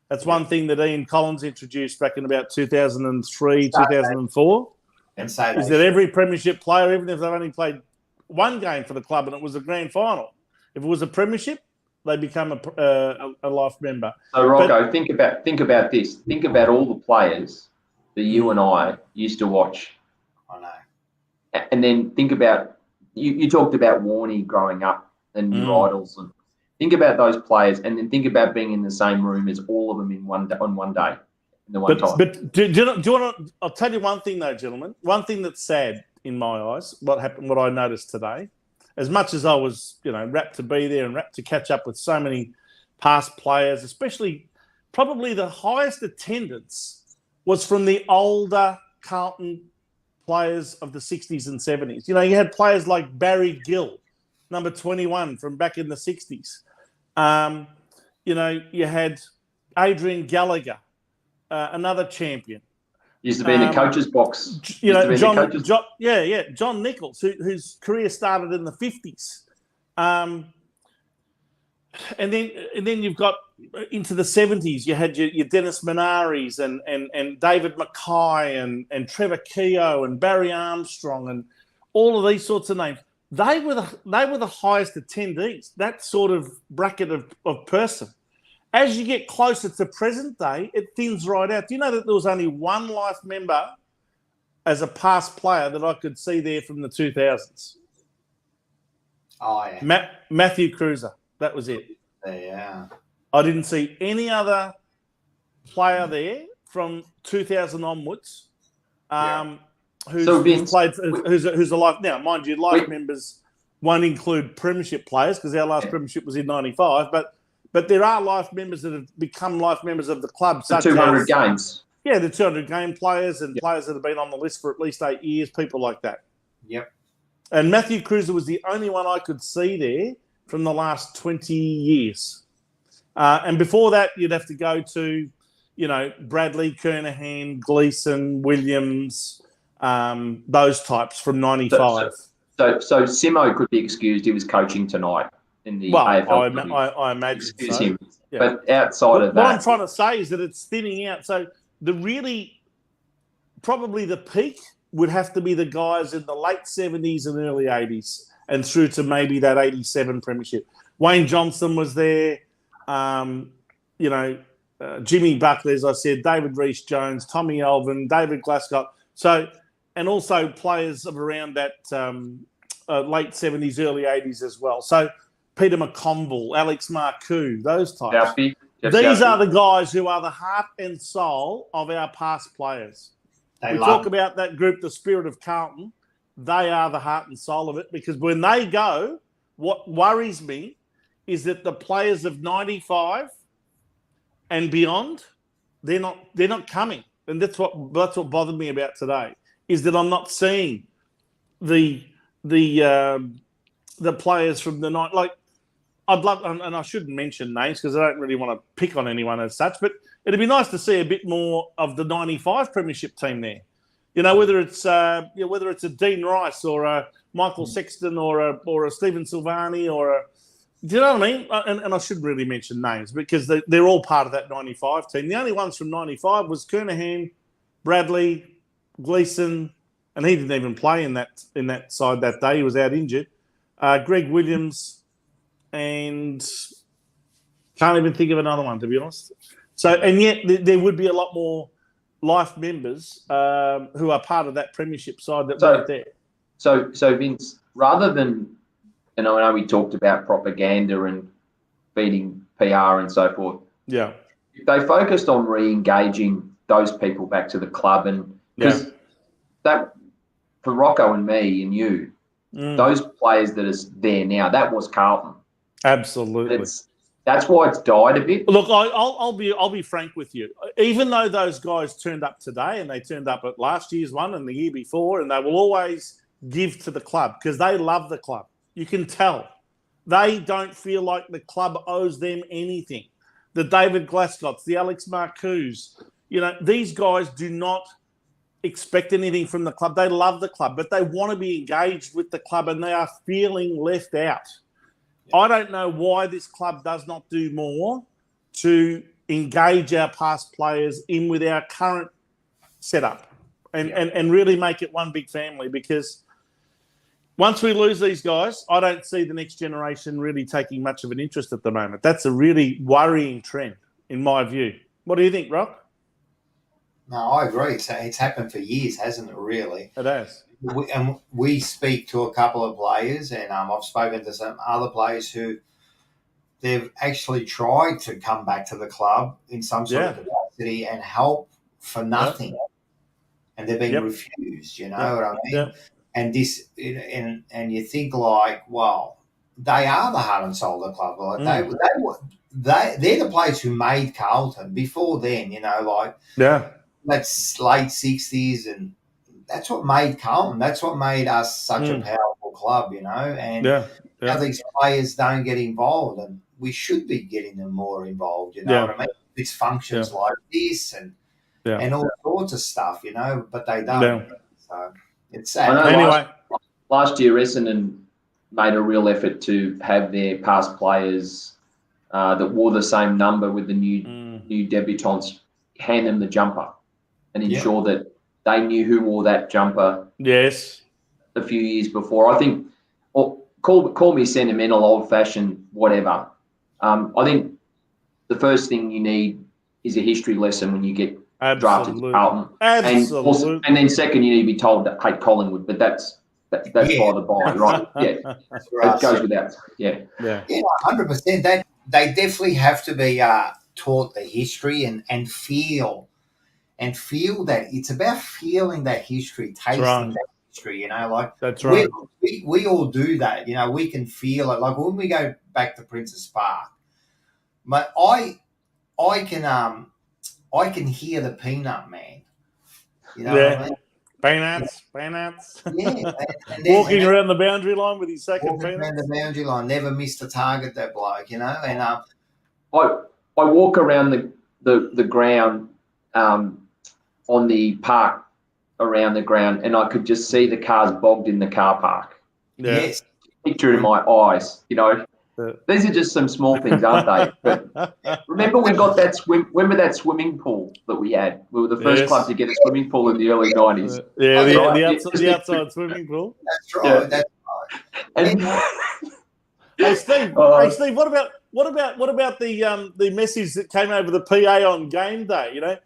That's one thing that Ian Collins introduced back in about 2003, 2004, is that every premiership player, even if they've only played one game for the club and it was a grand final, if it was a premiership, they become a life member. So, Rocco, think about this. Think about all the players that you and I used to watch. I know. And then think about, you talked about Warne growing up and your idols. And think about those players, and then think about being in the same room as all of them on one day. But do you want to? I'll tell you one thing though, gentlemen. One thing that's sad in my eyes, what I noticed today, as much as I was, rapt to be there and rapt to catch up with so many past players, especially probably the highest attendance was from the older Carlton players of the 60s and 70s. You had players like Barry Gill, number 21 from back in the 60s. You had Adrian Gallagher, another champion. Used to be in the coach's box. John Nichols, whose career started in the 50s. And then you've got into the 70s, you had your Dennis Minaris and David Mackay and Trevor Keogh and Barry Armstrong and all of these sorts of names. They were the highest attendees, that sort of bracket of person. As you get closer to present day, it thins right out. Do you know that there was only one life member as a past player that I could see there from the 2000s? Oh, yeah. Matthew Cruiser. That was it. Yeah. I didn't see any other player there from 2000 onwards who's a life. Now, mind you, life members won't include premiership players because our last premiership was in 95, but there are life members that have become life members of the club. The 200 games. Yeah, the 200 game players and players that have been on the list for at least 8 years, people like that. Yep. And Matthew Cruiser was the only one I could see there from the last 20 years. And before that, you'd have to go to, Bradley, Kernahan, Gleeson, Williams, those types from 95. So Simo could be excused. He was coaching tonight in the AFL. I imagine excuse so. him. Yeah. But outside of that... What I'm trying to say is that it's thinning out. So probably the peak would have to be the guys in the late 70s and early 80s and through to maybe that 87 premiership. Wayne Johnson was there, Jimmy Buckley, as I said, David Rees-Jones, Tommy Elvin, David Glasgow. So, and also players of around that late 70s, early 80s as well. So Peter McConville, Alex Marcoux, those types. These are the guys who are the heart and soul of our past players. We talk about that group, the Spirit of Carlton. They are the heart and soul of it because when they go, what worries me is that the players of 95 and beyond, they're not coming. And that's what bothered me about today, is that I'm not seeing the players from the night. Like, I'd love, and I shouldn't mention names because I don't really want to pick on anyone as such, but it'd be nice to see a bit more of the 95 premiership team there. Whether it's a Dean Rice or a Michael Sexton or a Stephen Silvani do you know what I mean? And I shouldn't really mention names because they're all part of that 95 team. The only ones from 95 was Kernahan, Bradley, Gleeson, and he didn't even play in that side that day. He was out injured. Greg Williams, and can't even think of another one, to be honest. So, and yet there would be a lot more life members who are part of that premiership side that weren't there. So Vince, rather than, and I know we talked about propaganda and feeding PR and so forth. Yeah. They focused on re-engaging those people back to the club, and because that, for Rocco and me and you, those players that are there now, that was Carlton. Absolutely. That's why it's died a bit. Look, I'll be frank with you. Even though those guys turned up today and they turned up at last year's one and the year before, and they will always give to the club because they love the club. You can tell. They don't feel like the club owes them anything. The David Glasgow's, the Alex Marcoux, these guys do not expect anything from the club. They love the club, but they want to be engaged with the club and they are feeling left out. I don't know why this club does not do more to engage our past players in with our current setup and really make it one big family, because once we lose these guys, I don't see the next generation really taking much of an interest at the moment. That's a really worrying trend, in my view. What do you think, Rock? No, I agree. It's happened for years, hasn't it, really? It has. We speak to a couple of players, and I've spoken to some other players who they've actually tried to come back to the club in some sort of capacity and help for nothing. And they've been refused, you know what I mean? Yeah. And this, and you think like, well, they are the heart and soul of the club. Like they're the players who made Carlton. Before then, that's late 60s, and that's what made Carlton. That's what made us such a powerful club, And now these players don't get involved, and we should be getting them more involved. You know what I mean? dysfunctions like this and all sorts of stuff, you know, but they don't. Yeah. So it's sad. I know Anyway. last year Essendon made a real effort to have their past players that wore the same number with the new debutants hand them the jumper and ensure that they knew who wore that jumper. Yes. A few years before, I think. Call me sentimental, old-fashioned, whatever. I think the first thing you need is a history lesson when you get drafted to Carlton. Absolutely. And then second, you need to be told to hate Collingwood, but that's by the by, right? Yeah, it goes without. Yeah, 100%. That they definitely have to be taught the history and feel that it's about feeling that history, tasting that history. You know, like that's right. We all do that. You know, we can feel it. Like when we go back to Princess Park, but I can hear the Peanut Man. You know what I mean? Peanuts. Yeah. Walking around the boundary line with his second walking peanuts. around the boundary line, never missed a target, that bloke, you know. And I walk around the ground on the park around the ground, and I could just see the cars bogged in the car park. Yeah. Yes. Picture in my eyes, you know. These are just some small things, aren't they? But remember, we got that remember that swimming pool that we had? We were the first club to get a swimming pool in the early 90s. The outside swimming pool. That's right. Yeah. That's right. And hey Steve, what about the message that came over the PA on game day? You know,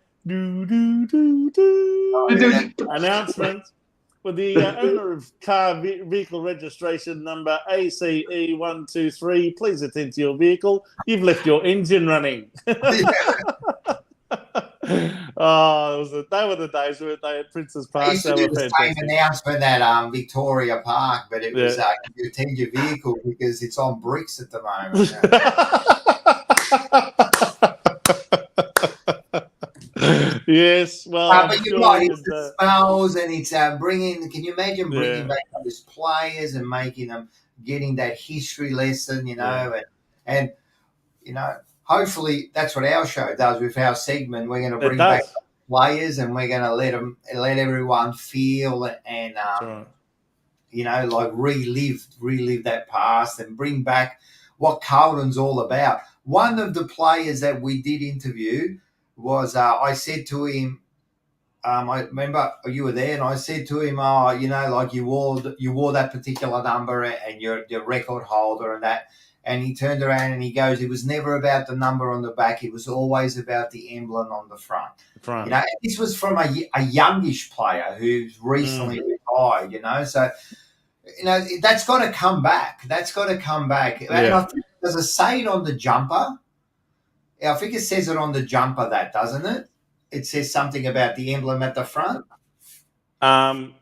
announcement. With the owner of car vehicle registration number ACE123, please attend to your vehicle. You've left your engine running. They were the days, weren't they, at Princess Park? I used to do the same announcement at Victoria Park, but it was you attend your vehicle because it's on bricks at the moment. Yes, well, but you're right. It's the smells, and it's bringing. Can you imagine bringing back those players and making them getting that history lesson? You know, and you know, hopefully that's what our show does with our segment. We're going to bring back players, and we're going to let everyone feel and you know, like relive that past and bring back what Carlton's all about. One of the players that we did interview was I said to him, I remember you were there, and I said to him, you know, like you wore that particular number and you're record holder and that. And he turned around and he goes, it was never about the number on the back. It was always about the emblem on the front. You know, and this was from a youngish player who's recently retired, you know. So, you know, that's got to come back. And I think there's a saying on the jumper. I think it says it on the jumper, that, doesn't it? It says something about the emblem at the front. I'm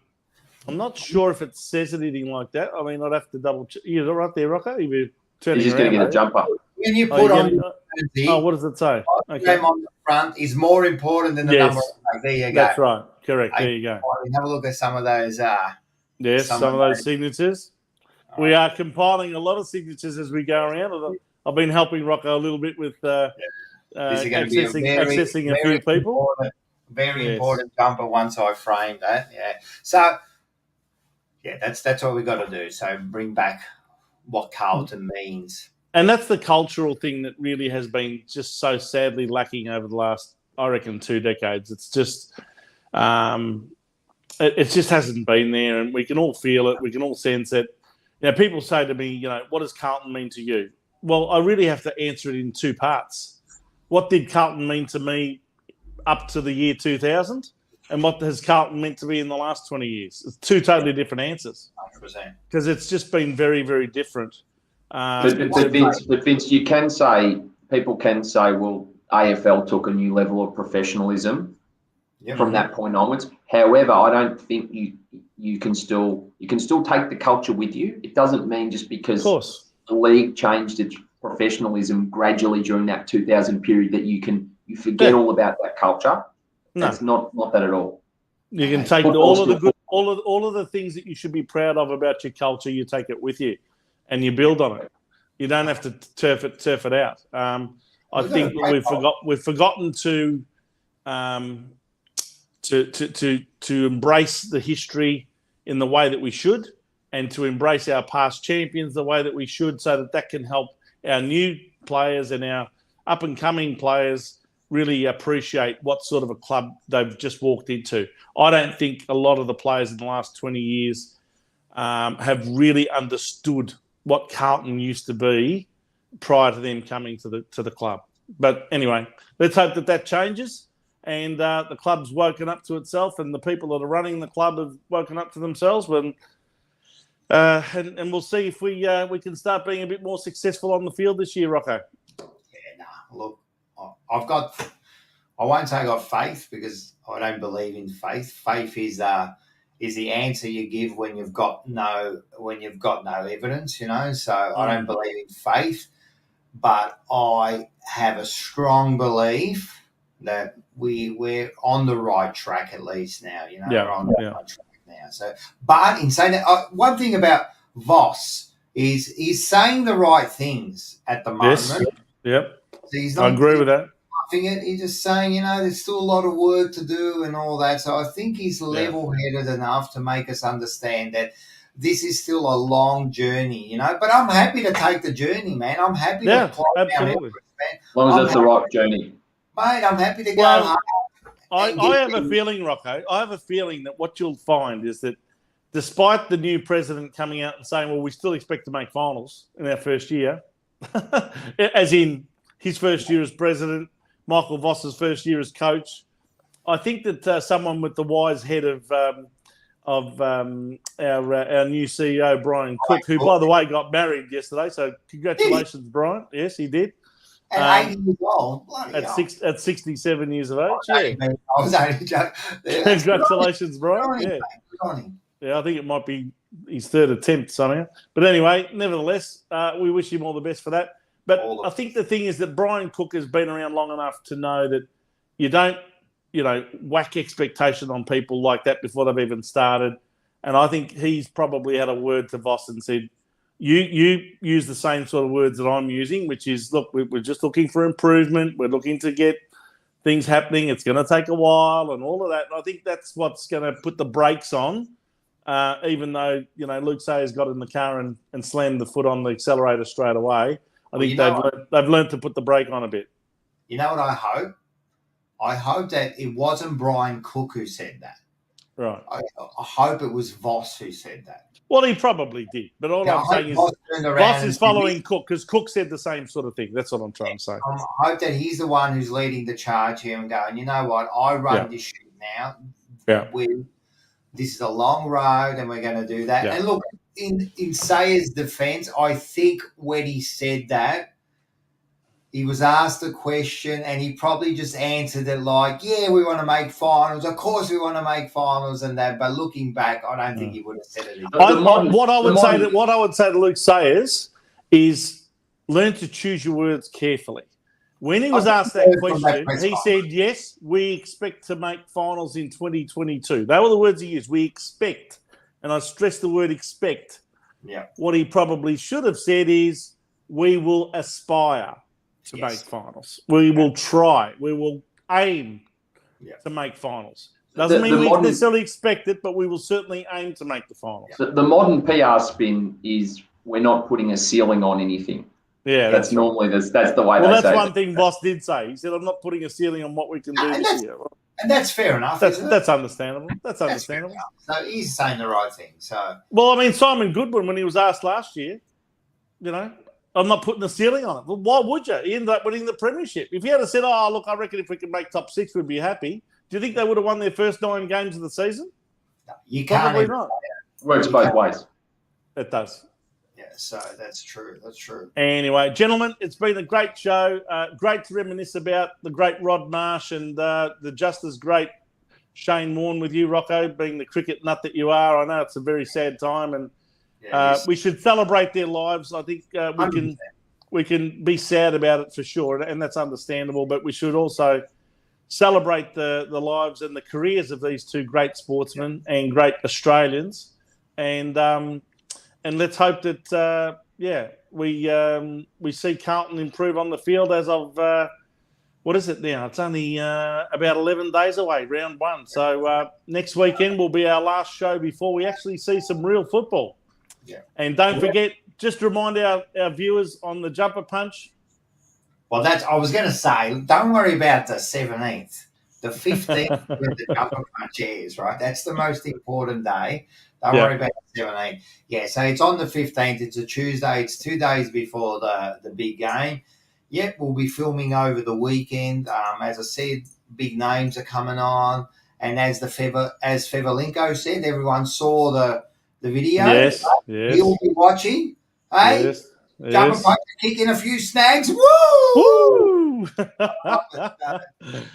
not sure if it says anything like that. I mean, I'd have to double check. You're right there, Rocco. You're just going to get a jumper. When you put on what does it say? Okay. On the front is more important than the number on the back. There you go. That's right. Correct. There you go. Have a look at some of those. Some of those signatures. We are compiling a lot of signatures as we go around. I've been helping Rocco a little bit with accessing a few people. Very important jumper once I framed that. Yeah. So, that's what we got to do. So bring back what Carlton means. And that's the cultural thing that really has been just so sadly lacking over the last, I reckon, 2 decades. It's just, it just hasn't been there, and we can all feel it. We can all sense it. You know, people say to me, you know, what does Carlton mean to you? Well, I really have to answer it in 2 parts. What did Carlton mean to me up to the year 2000? And what has Carlton meant to me in the last 20 years? It's 2 totally different answers. 100%. Because it's just been very, very different. But Vince, you can say, people can say, well, AFL took a new level of professionalism from that point onwards. However, I don't think you can still take the culture with you. It doesn't mean just because the league changed its professionalism gradually during that 2000 period that you forget all about that culture. No. It's not that at all. You can take all of the things that you should be proud of about your culture. You take it with you, and you build on it. You don't have to turf it out. I think we've forgotten to embrace the history in the way that we should, and to embrace our past champions the way that we should, so that can help our new players and our up-and-coming players really appreciate what sort of a club they've just walked into. I don't think a lot of the players in the last 20 years have really understood what Carlton used to be prior to them coming to the club. But anyway, let's hope that changes, and the club's woken up to itself, and the people that are running the club have woken up to themselves. And we'll see if we can start being a bit more successful on the field this year, Rocco. Yeah, look, I won't say I've got faith, because I don't believe in faith. Faith is the answer you give when you've got no evidence, So I don't believe in faith, but I have a strong belief that we're on the right track at least now. We're on the right track now. So, but in saying that, one thing about Voss is he's saying the right things at the moment. Yes. Yep. So he's not, I agree with that. He's just saying, there's still a lot of work to do and all that. So I think he's level-headed enough to make us understand that this is still a long journey, But I'm happy to take the journey, man. I'm happy to climb down Everest, man. As long as it's the right journey. Mate, I'm happy to go home. I have a feeling, Rocco, that what you'll find is that despite the new president coming out and saying, well, we still expect to make finals in our first year, as in his first year as president, Michael Voss's first year as coach, I think that someone with the wise head of our new CEO, Brian Cook, who, by the way, got married yesterday. So congratulations, Brian. Yes, he did. At 80 years old. At 67 years of age. I was only joking. Congratulations, Brian. Yeah, I think it might be his third attempt somehow. But anyway, nevertheless, we wish him all the best for that. But I think the thing is that Brian Cook has been around long enough to know that you don't, whack expectation on people like that before they've even started. And I think he's probably had a word to Voss and said, you use the same sort of words that I'm using, which is, look, we're just looking for improvement. We're looking to get things happening. It's going to take a while and all of that. And I think that's what's going to put the brakes on, even though, Luke Sayers got in the car and slammed the foot on the accelerator straight away. I think they've learned to put the brake on a bit. You know what I hope? I hope that it wasn't Brian Cook who said that. Right. I hope it was Voss who said that. Well, he probably did. But all I'm saying is Voss is following Cook, because Cook said the same sort of thing. That's what I'm trying to say. I hope that he's the one who's leading the charge here and going, you know what, I run this shit now. Yeah. This is a long road and we're going to do that. Yeah. And look, in Sayers' defence, I think when he said that, he was asked a question and he probably just answered it like, yeah, we want to make finals. Of course we want to make finals and that. But looking back, I don't think he would have said it. What I would say to Luke Sayers is learn to choose your words carefully. When he was asked that question, he said, yes, we expect to make finals in 2022. They were the words he used. We expect. And I stress the word expect. Yeah. What he probably should have said is, we will aspire to make finals. We will try. We will aim to make finals. Doesn't mean we necessarily expect it, but we will certainly aim to make the finals. The modern PR spin is we're not putting a ceiling on anything. Yeah, that's normally that's the way. Well, they that's say one it. thing Voss did say. He said, "I'm not putting a ceiling on what we can do this year." And that's fair enough. That's understandable. That's understandable. So he's saying the right thing. So well, I mean, Simon Goodwin, when he was asked last year, I'm not putting a ceiling on it. Well, why would you? He ended up winning the premiership. If he had said, "Oh, look, I reckon if we can make top 6, we'd be happy," do you think they would have won their first 9 games of the season? No, you can't. Probably not. Works both ways. It does. Yeah, so that's true. That's true. Anyway, gentlemen, it's been a great show. Great to reminisce about the great Rod Marsh and the just as great Shane Warne with you, Rocco, being the cricket nut that you are. I know it's a very sad time, and we should celebrate their lives. I think we can be sad about it for sure, and that's understandable. But we should also celebrate the lives and the careers of these 2 great sportsmen and great Australians, and let's hope that we see Carlton improve on the field as of what is it now? It's only about 11 days away, round 1. So next weekend will be our last show before we actually see some real football. Yeah. And don't forget, just remind our viewers on the jumper punch. Well, I was going to say, don't worry about the 17th. The 15th when the jumper punch airs, right? That's the most important day. Don't worry about the 17th. Yeah, so it's on the 15th. It's a Tuesday. It's 2 days before the big game. Yep, we'll be filming over the weekend. As I said, big names are coming on. And as Fevelinko said, everyone saw the video. Yes, right? yes. He'll be watching. Hey? Yes. Jumper punch, kicking a few snags. Woo! Woo!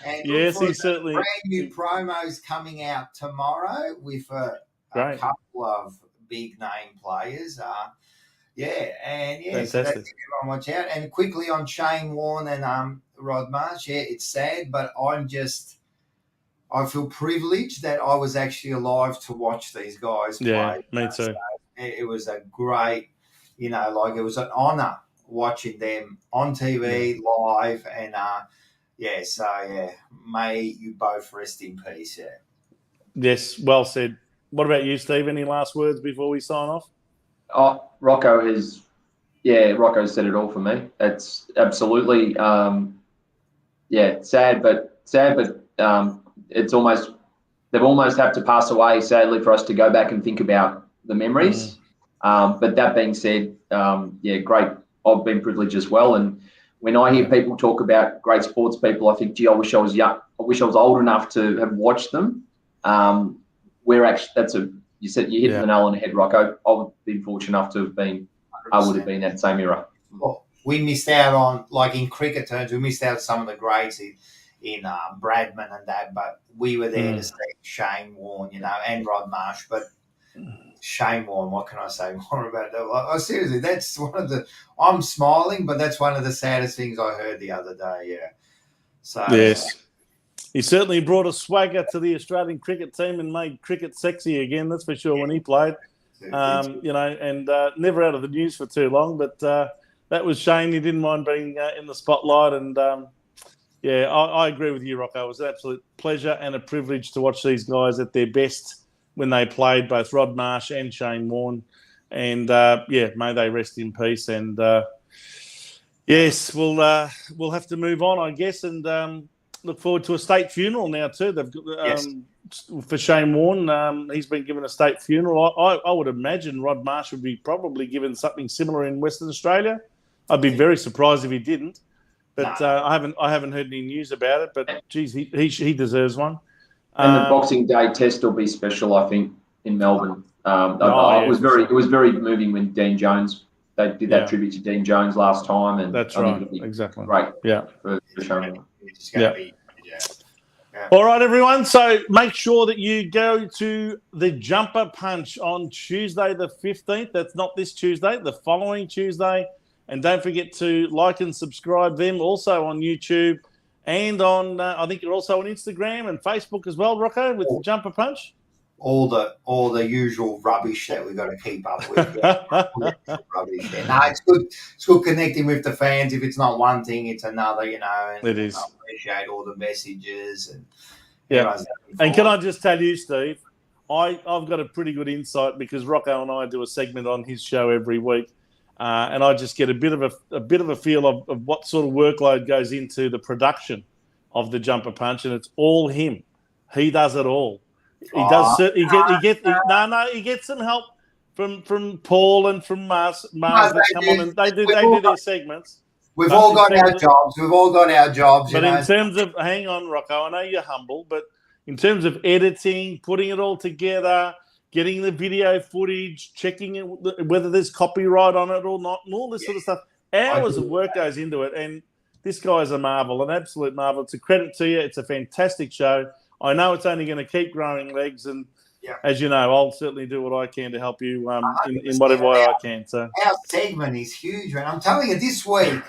And yes, look he for certainly. brand new promos coming out tomorrow with a couple of big name players. So that's it. Everyone watch out. And quickly on Shane Warne and Rod Marsh. Yeah, it's sad, but I feel privileged that I was actually alive to watch these guys play. Yeah, me too. So it was a great. It was an honour watching them on TV live, and may you both rest in peace. Yeah. Yes, well said. What about you, Steve? Any last words before we sign off? Oh, Rocco said it all for me. It's absolutely, sad, but it's almost they've almost had to pass away, sadly, for us to go back and think about the memories. But that being said, great. I've been privileged as well. And when I hear people talk about great sports people, I think, gee, I wish I was young. I wish I was old enough to have watched them. You said you hit the nail on the head, Rocco. I've been fortunate enough to have been. 100%. I would have been that same era. Well, we missed out on, like in cricket terms, we missed out on some of the greats in Bradman and that, but we were there to see Shane Warne, and Rod Marsh, but. Shane Warne, what can I say more about that? Seriously, that's I'm smiling, but that's one of the saddest things I heard the other day, yeah. So yes. He certainly brought a swagger to the Australian cricket team and made cricket sexy again, that's for sure, when he played. And never out of the news for too long, but that was Shane. He didn't mind being in the spotlight, and I agree with you, Rocco. It was an absolute pleasure and a privilege to watch these guys at their best when they played, both Rod Marsh and Shane Warne. And, may they rest in peace. And, yes, we'll have to move on, I guess, and look forward to a state funeral now too. They've got, for Shane Warne. He's been given a state funeral. I would imagine Rod Marsh would be probably given something similar in Western Australia. I'd be very surprised if he didn't. But I haven't heard any news about it. But, geez, he deserves one. And the Boxing Day test will be special, I think, in Melbourne. It was very moving when Dean Jones. They did that tribute to Dean Jones last time, and that's right, exactly. Great, for showing. It's going to be, All right, everyone. So make sure that you go to the Jumper Punch on Tuesday the 15th. That's not this Tuesday, the following Tuesday, and don't forget to like and subscribe them also on YouTube. And on, I think you're also on Instagram and Facebook as well, Rocco, with the Jumper Punch. All the usual rubbish that we've got to keep up with. Rubbish. No, it's good. It's good connecting with the fans. If it's not one thing, it's another. And it is. I appreciate all the messages and. And can I just tell you, Steve, I've got a pretty good insight because Rocco and I do a segment on his show every week. And I just get a bit of a feel of what sort of workload goes into the production of the Jumper Punch, and it's all him. He does it all. He does. He gets some help from Paul and from Mars that come on and they do their segments. We've all got our jobs. But in terms of, hang on, Rocco, I know you're humble, but in terms of editing, putting it all together, getting the video footage, checking whether there's copyright on it or not, and all this sort of stuff. Hours of work goes into it, and this guy's a marvel, an absolute marvel. It's a credit to you. It's a fantastic show. I know it's only going to keep growing legs, and as you know, I'll certainly do what I can to help you in whatever way I can. So our segment is huge, man. I'm telling you, this week,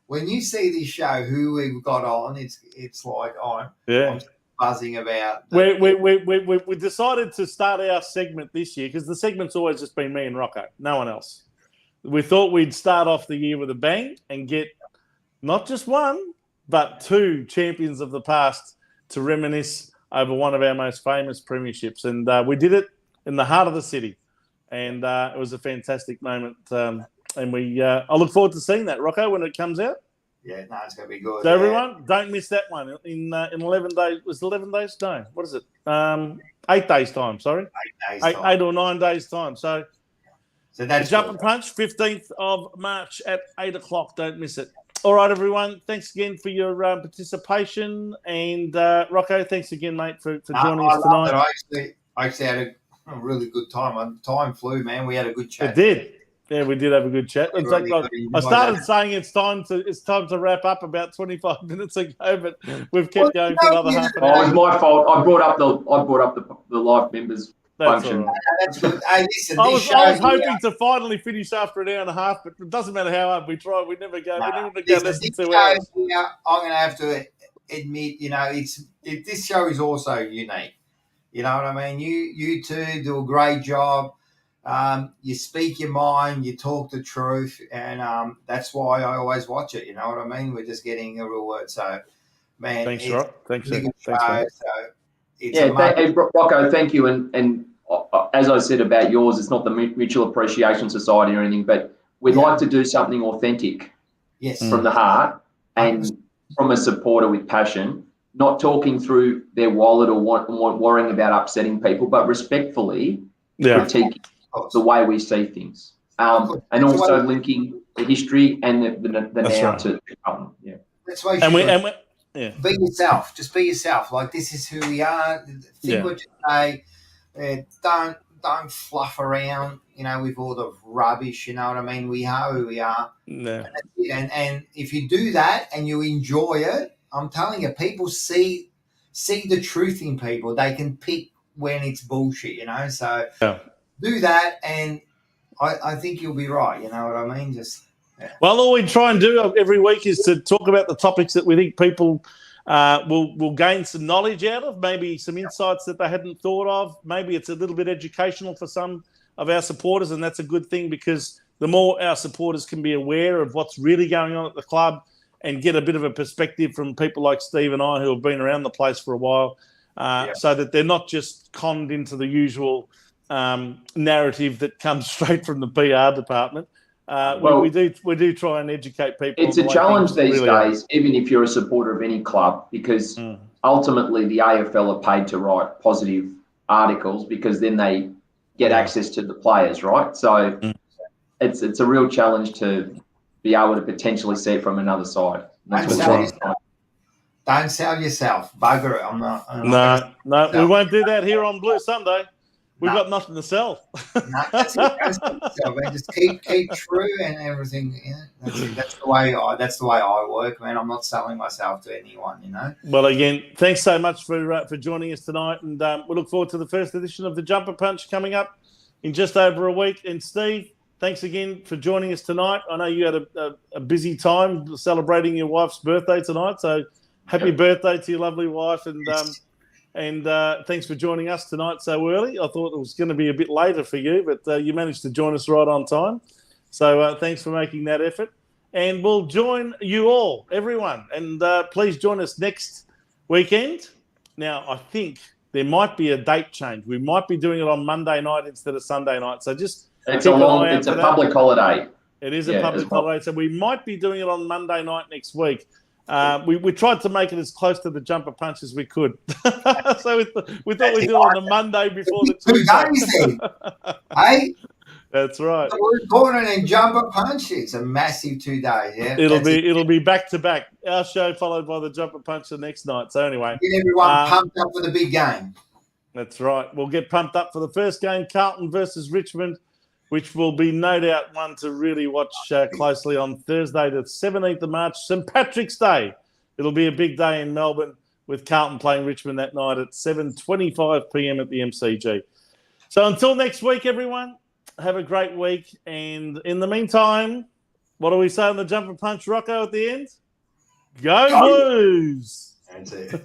when you see this show, who we've got on, it's like I'm buzzing about. We decided to start our segment this year because the segment's always just been me and Rocco, no one else. we thought we'd start off the year with a bang and get not just one, but two champions of the past to reminisce over one of our most famous premierships. And we did it in the heart of the city. And it was a fantastic moment. And I look forward to seeing that, Rocco, when it comes out. Yeah, no, it's going to be good. So everyone, don't miss that one in 11 days. Was it 11 days? No. What is it? 8 days' time, sorry. 8 days' time. 8 or 9 days' time. So that's the Jump and Punch, 15th of March at 8 o'clock. Don't miss it. All right, everyone. Thanks again for your participation. And Rocco, thanks again, mate, for joining us tonight. I actually had a really good time. Time flew, man. We had a good chat. It did. Yeah, we did have a good chat. I started saying it's time to wrap up about 25 minutes ago, but we've kept going for another half an hour. Oh, it's my fault. I brought up the live members function. All right. That's good. Hey, listen, I was hoping to finally finish after an hour and a half, but it doesn't matter how hard we try. We never go. We never go less than 2 hours. I'm going to have to admit, this show is also unique. You know what I mean? You two do a great job. You speak your mind, you talk the truth, and that's why I always watch it. You know what I mean? We're just getting a real word. So, man, thanks, Rock. Thanks, man. Rocco, thank you. And as I said about yours, it's not the Mutual Appreciation Society or anything, but we'd like to do something authentic, from the heart and from a supporter with passion. Not talking through their wallet or worrying about upsetting people, but respectfully critiquing the way we see things, and also linking the history and the now to Carlton. Yeah, that's why. Be yourself. Just be yourself. Like, this is who we are. Think what you say. Don't fluff around. With all the rubbish. You know what I mean? We are who we are. No. And if you do that and you enjoy it, I'm telling you, people see the truth in people. They can pick when it's bullshit, So do that, and I think you'll be right. You know what I mean? Well, all we try and do every week is to talk about the topics that we think people will gain some knowledge out of, maybe some insights that they hadn't thought of. Maybe it's a little bit educational for some of our supporters, and that's a good thing, because the more our supporters can be aware of what's really going on at the club and get a bit of a perspective from people like Steve and I who have been around the place for a while, so that they're not just conned into the usual narrative that comes straight from the PR department. We do try and educate people. It's a challenge these days, even if you're a supporter of any club, because ultimately the AFL are paid to write positive articles, because then they get access to the players, right? So it's a real challenge to be able to potentially see it from another side. Don't sell yourself. Bugger it. I'm not. We won't do that here on Blue Sunday. We've got nothing to sell. That's it. Just keep true and everything. That's the way I work, man. I'm not selling myself to anyone, Well, again, thanks so much for joining us tonight, and we look forward to the first edition of the Jumper Punch coming up in just over a week. And Steve, thanks again for joining us tonight. I know you had a busy time celebrating your wife's birthday tonight, so happy birthday to your lovely wife, and thanks for joining us tonight so early. I thought it was going to be a bit later for you, but you managed to join us right on time. So thanks for making that effort. And we'll join you all, everyone. And please join us next weekend. Now, I think there might be a date change. We might be doing it on Monday night instead of Sunday night. So just it's a public holiday. It is a public holiday. So we might be doing it on Monday night next week. We tried to make it as close to the Jumper Punch as we could. So we thought we'd do it on a Monday before the Tuesday. Hey? That's right. We're calling it Jumper Punch. It's a massive 2 days. Yeah, it'll be back to back. Our show followed by the Jumper Punch the next night. So anyway, get everyone pumped up for the big game. That's right. We'll get pumped up for the first game, Carlton versus Richmond, which will be no doubt one to really watch closely on Thursday, the 17th of March, St. Patrick's Day. It'll be a big day in Melbourne with Carlton playing Richmond that night at 7:25 p.m. at the MCG. So until next week, everyone, have a great week. And in the meantime, what do we say on the Jumper Punch, Rocco, at the end? Go Blues! That's it.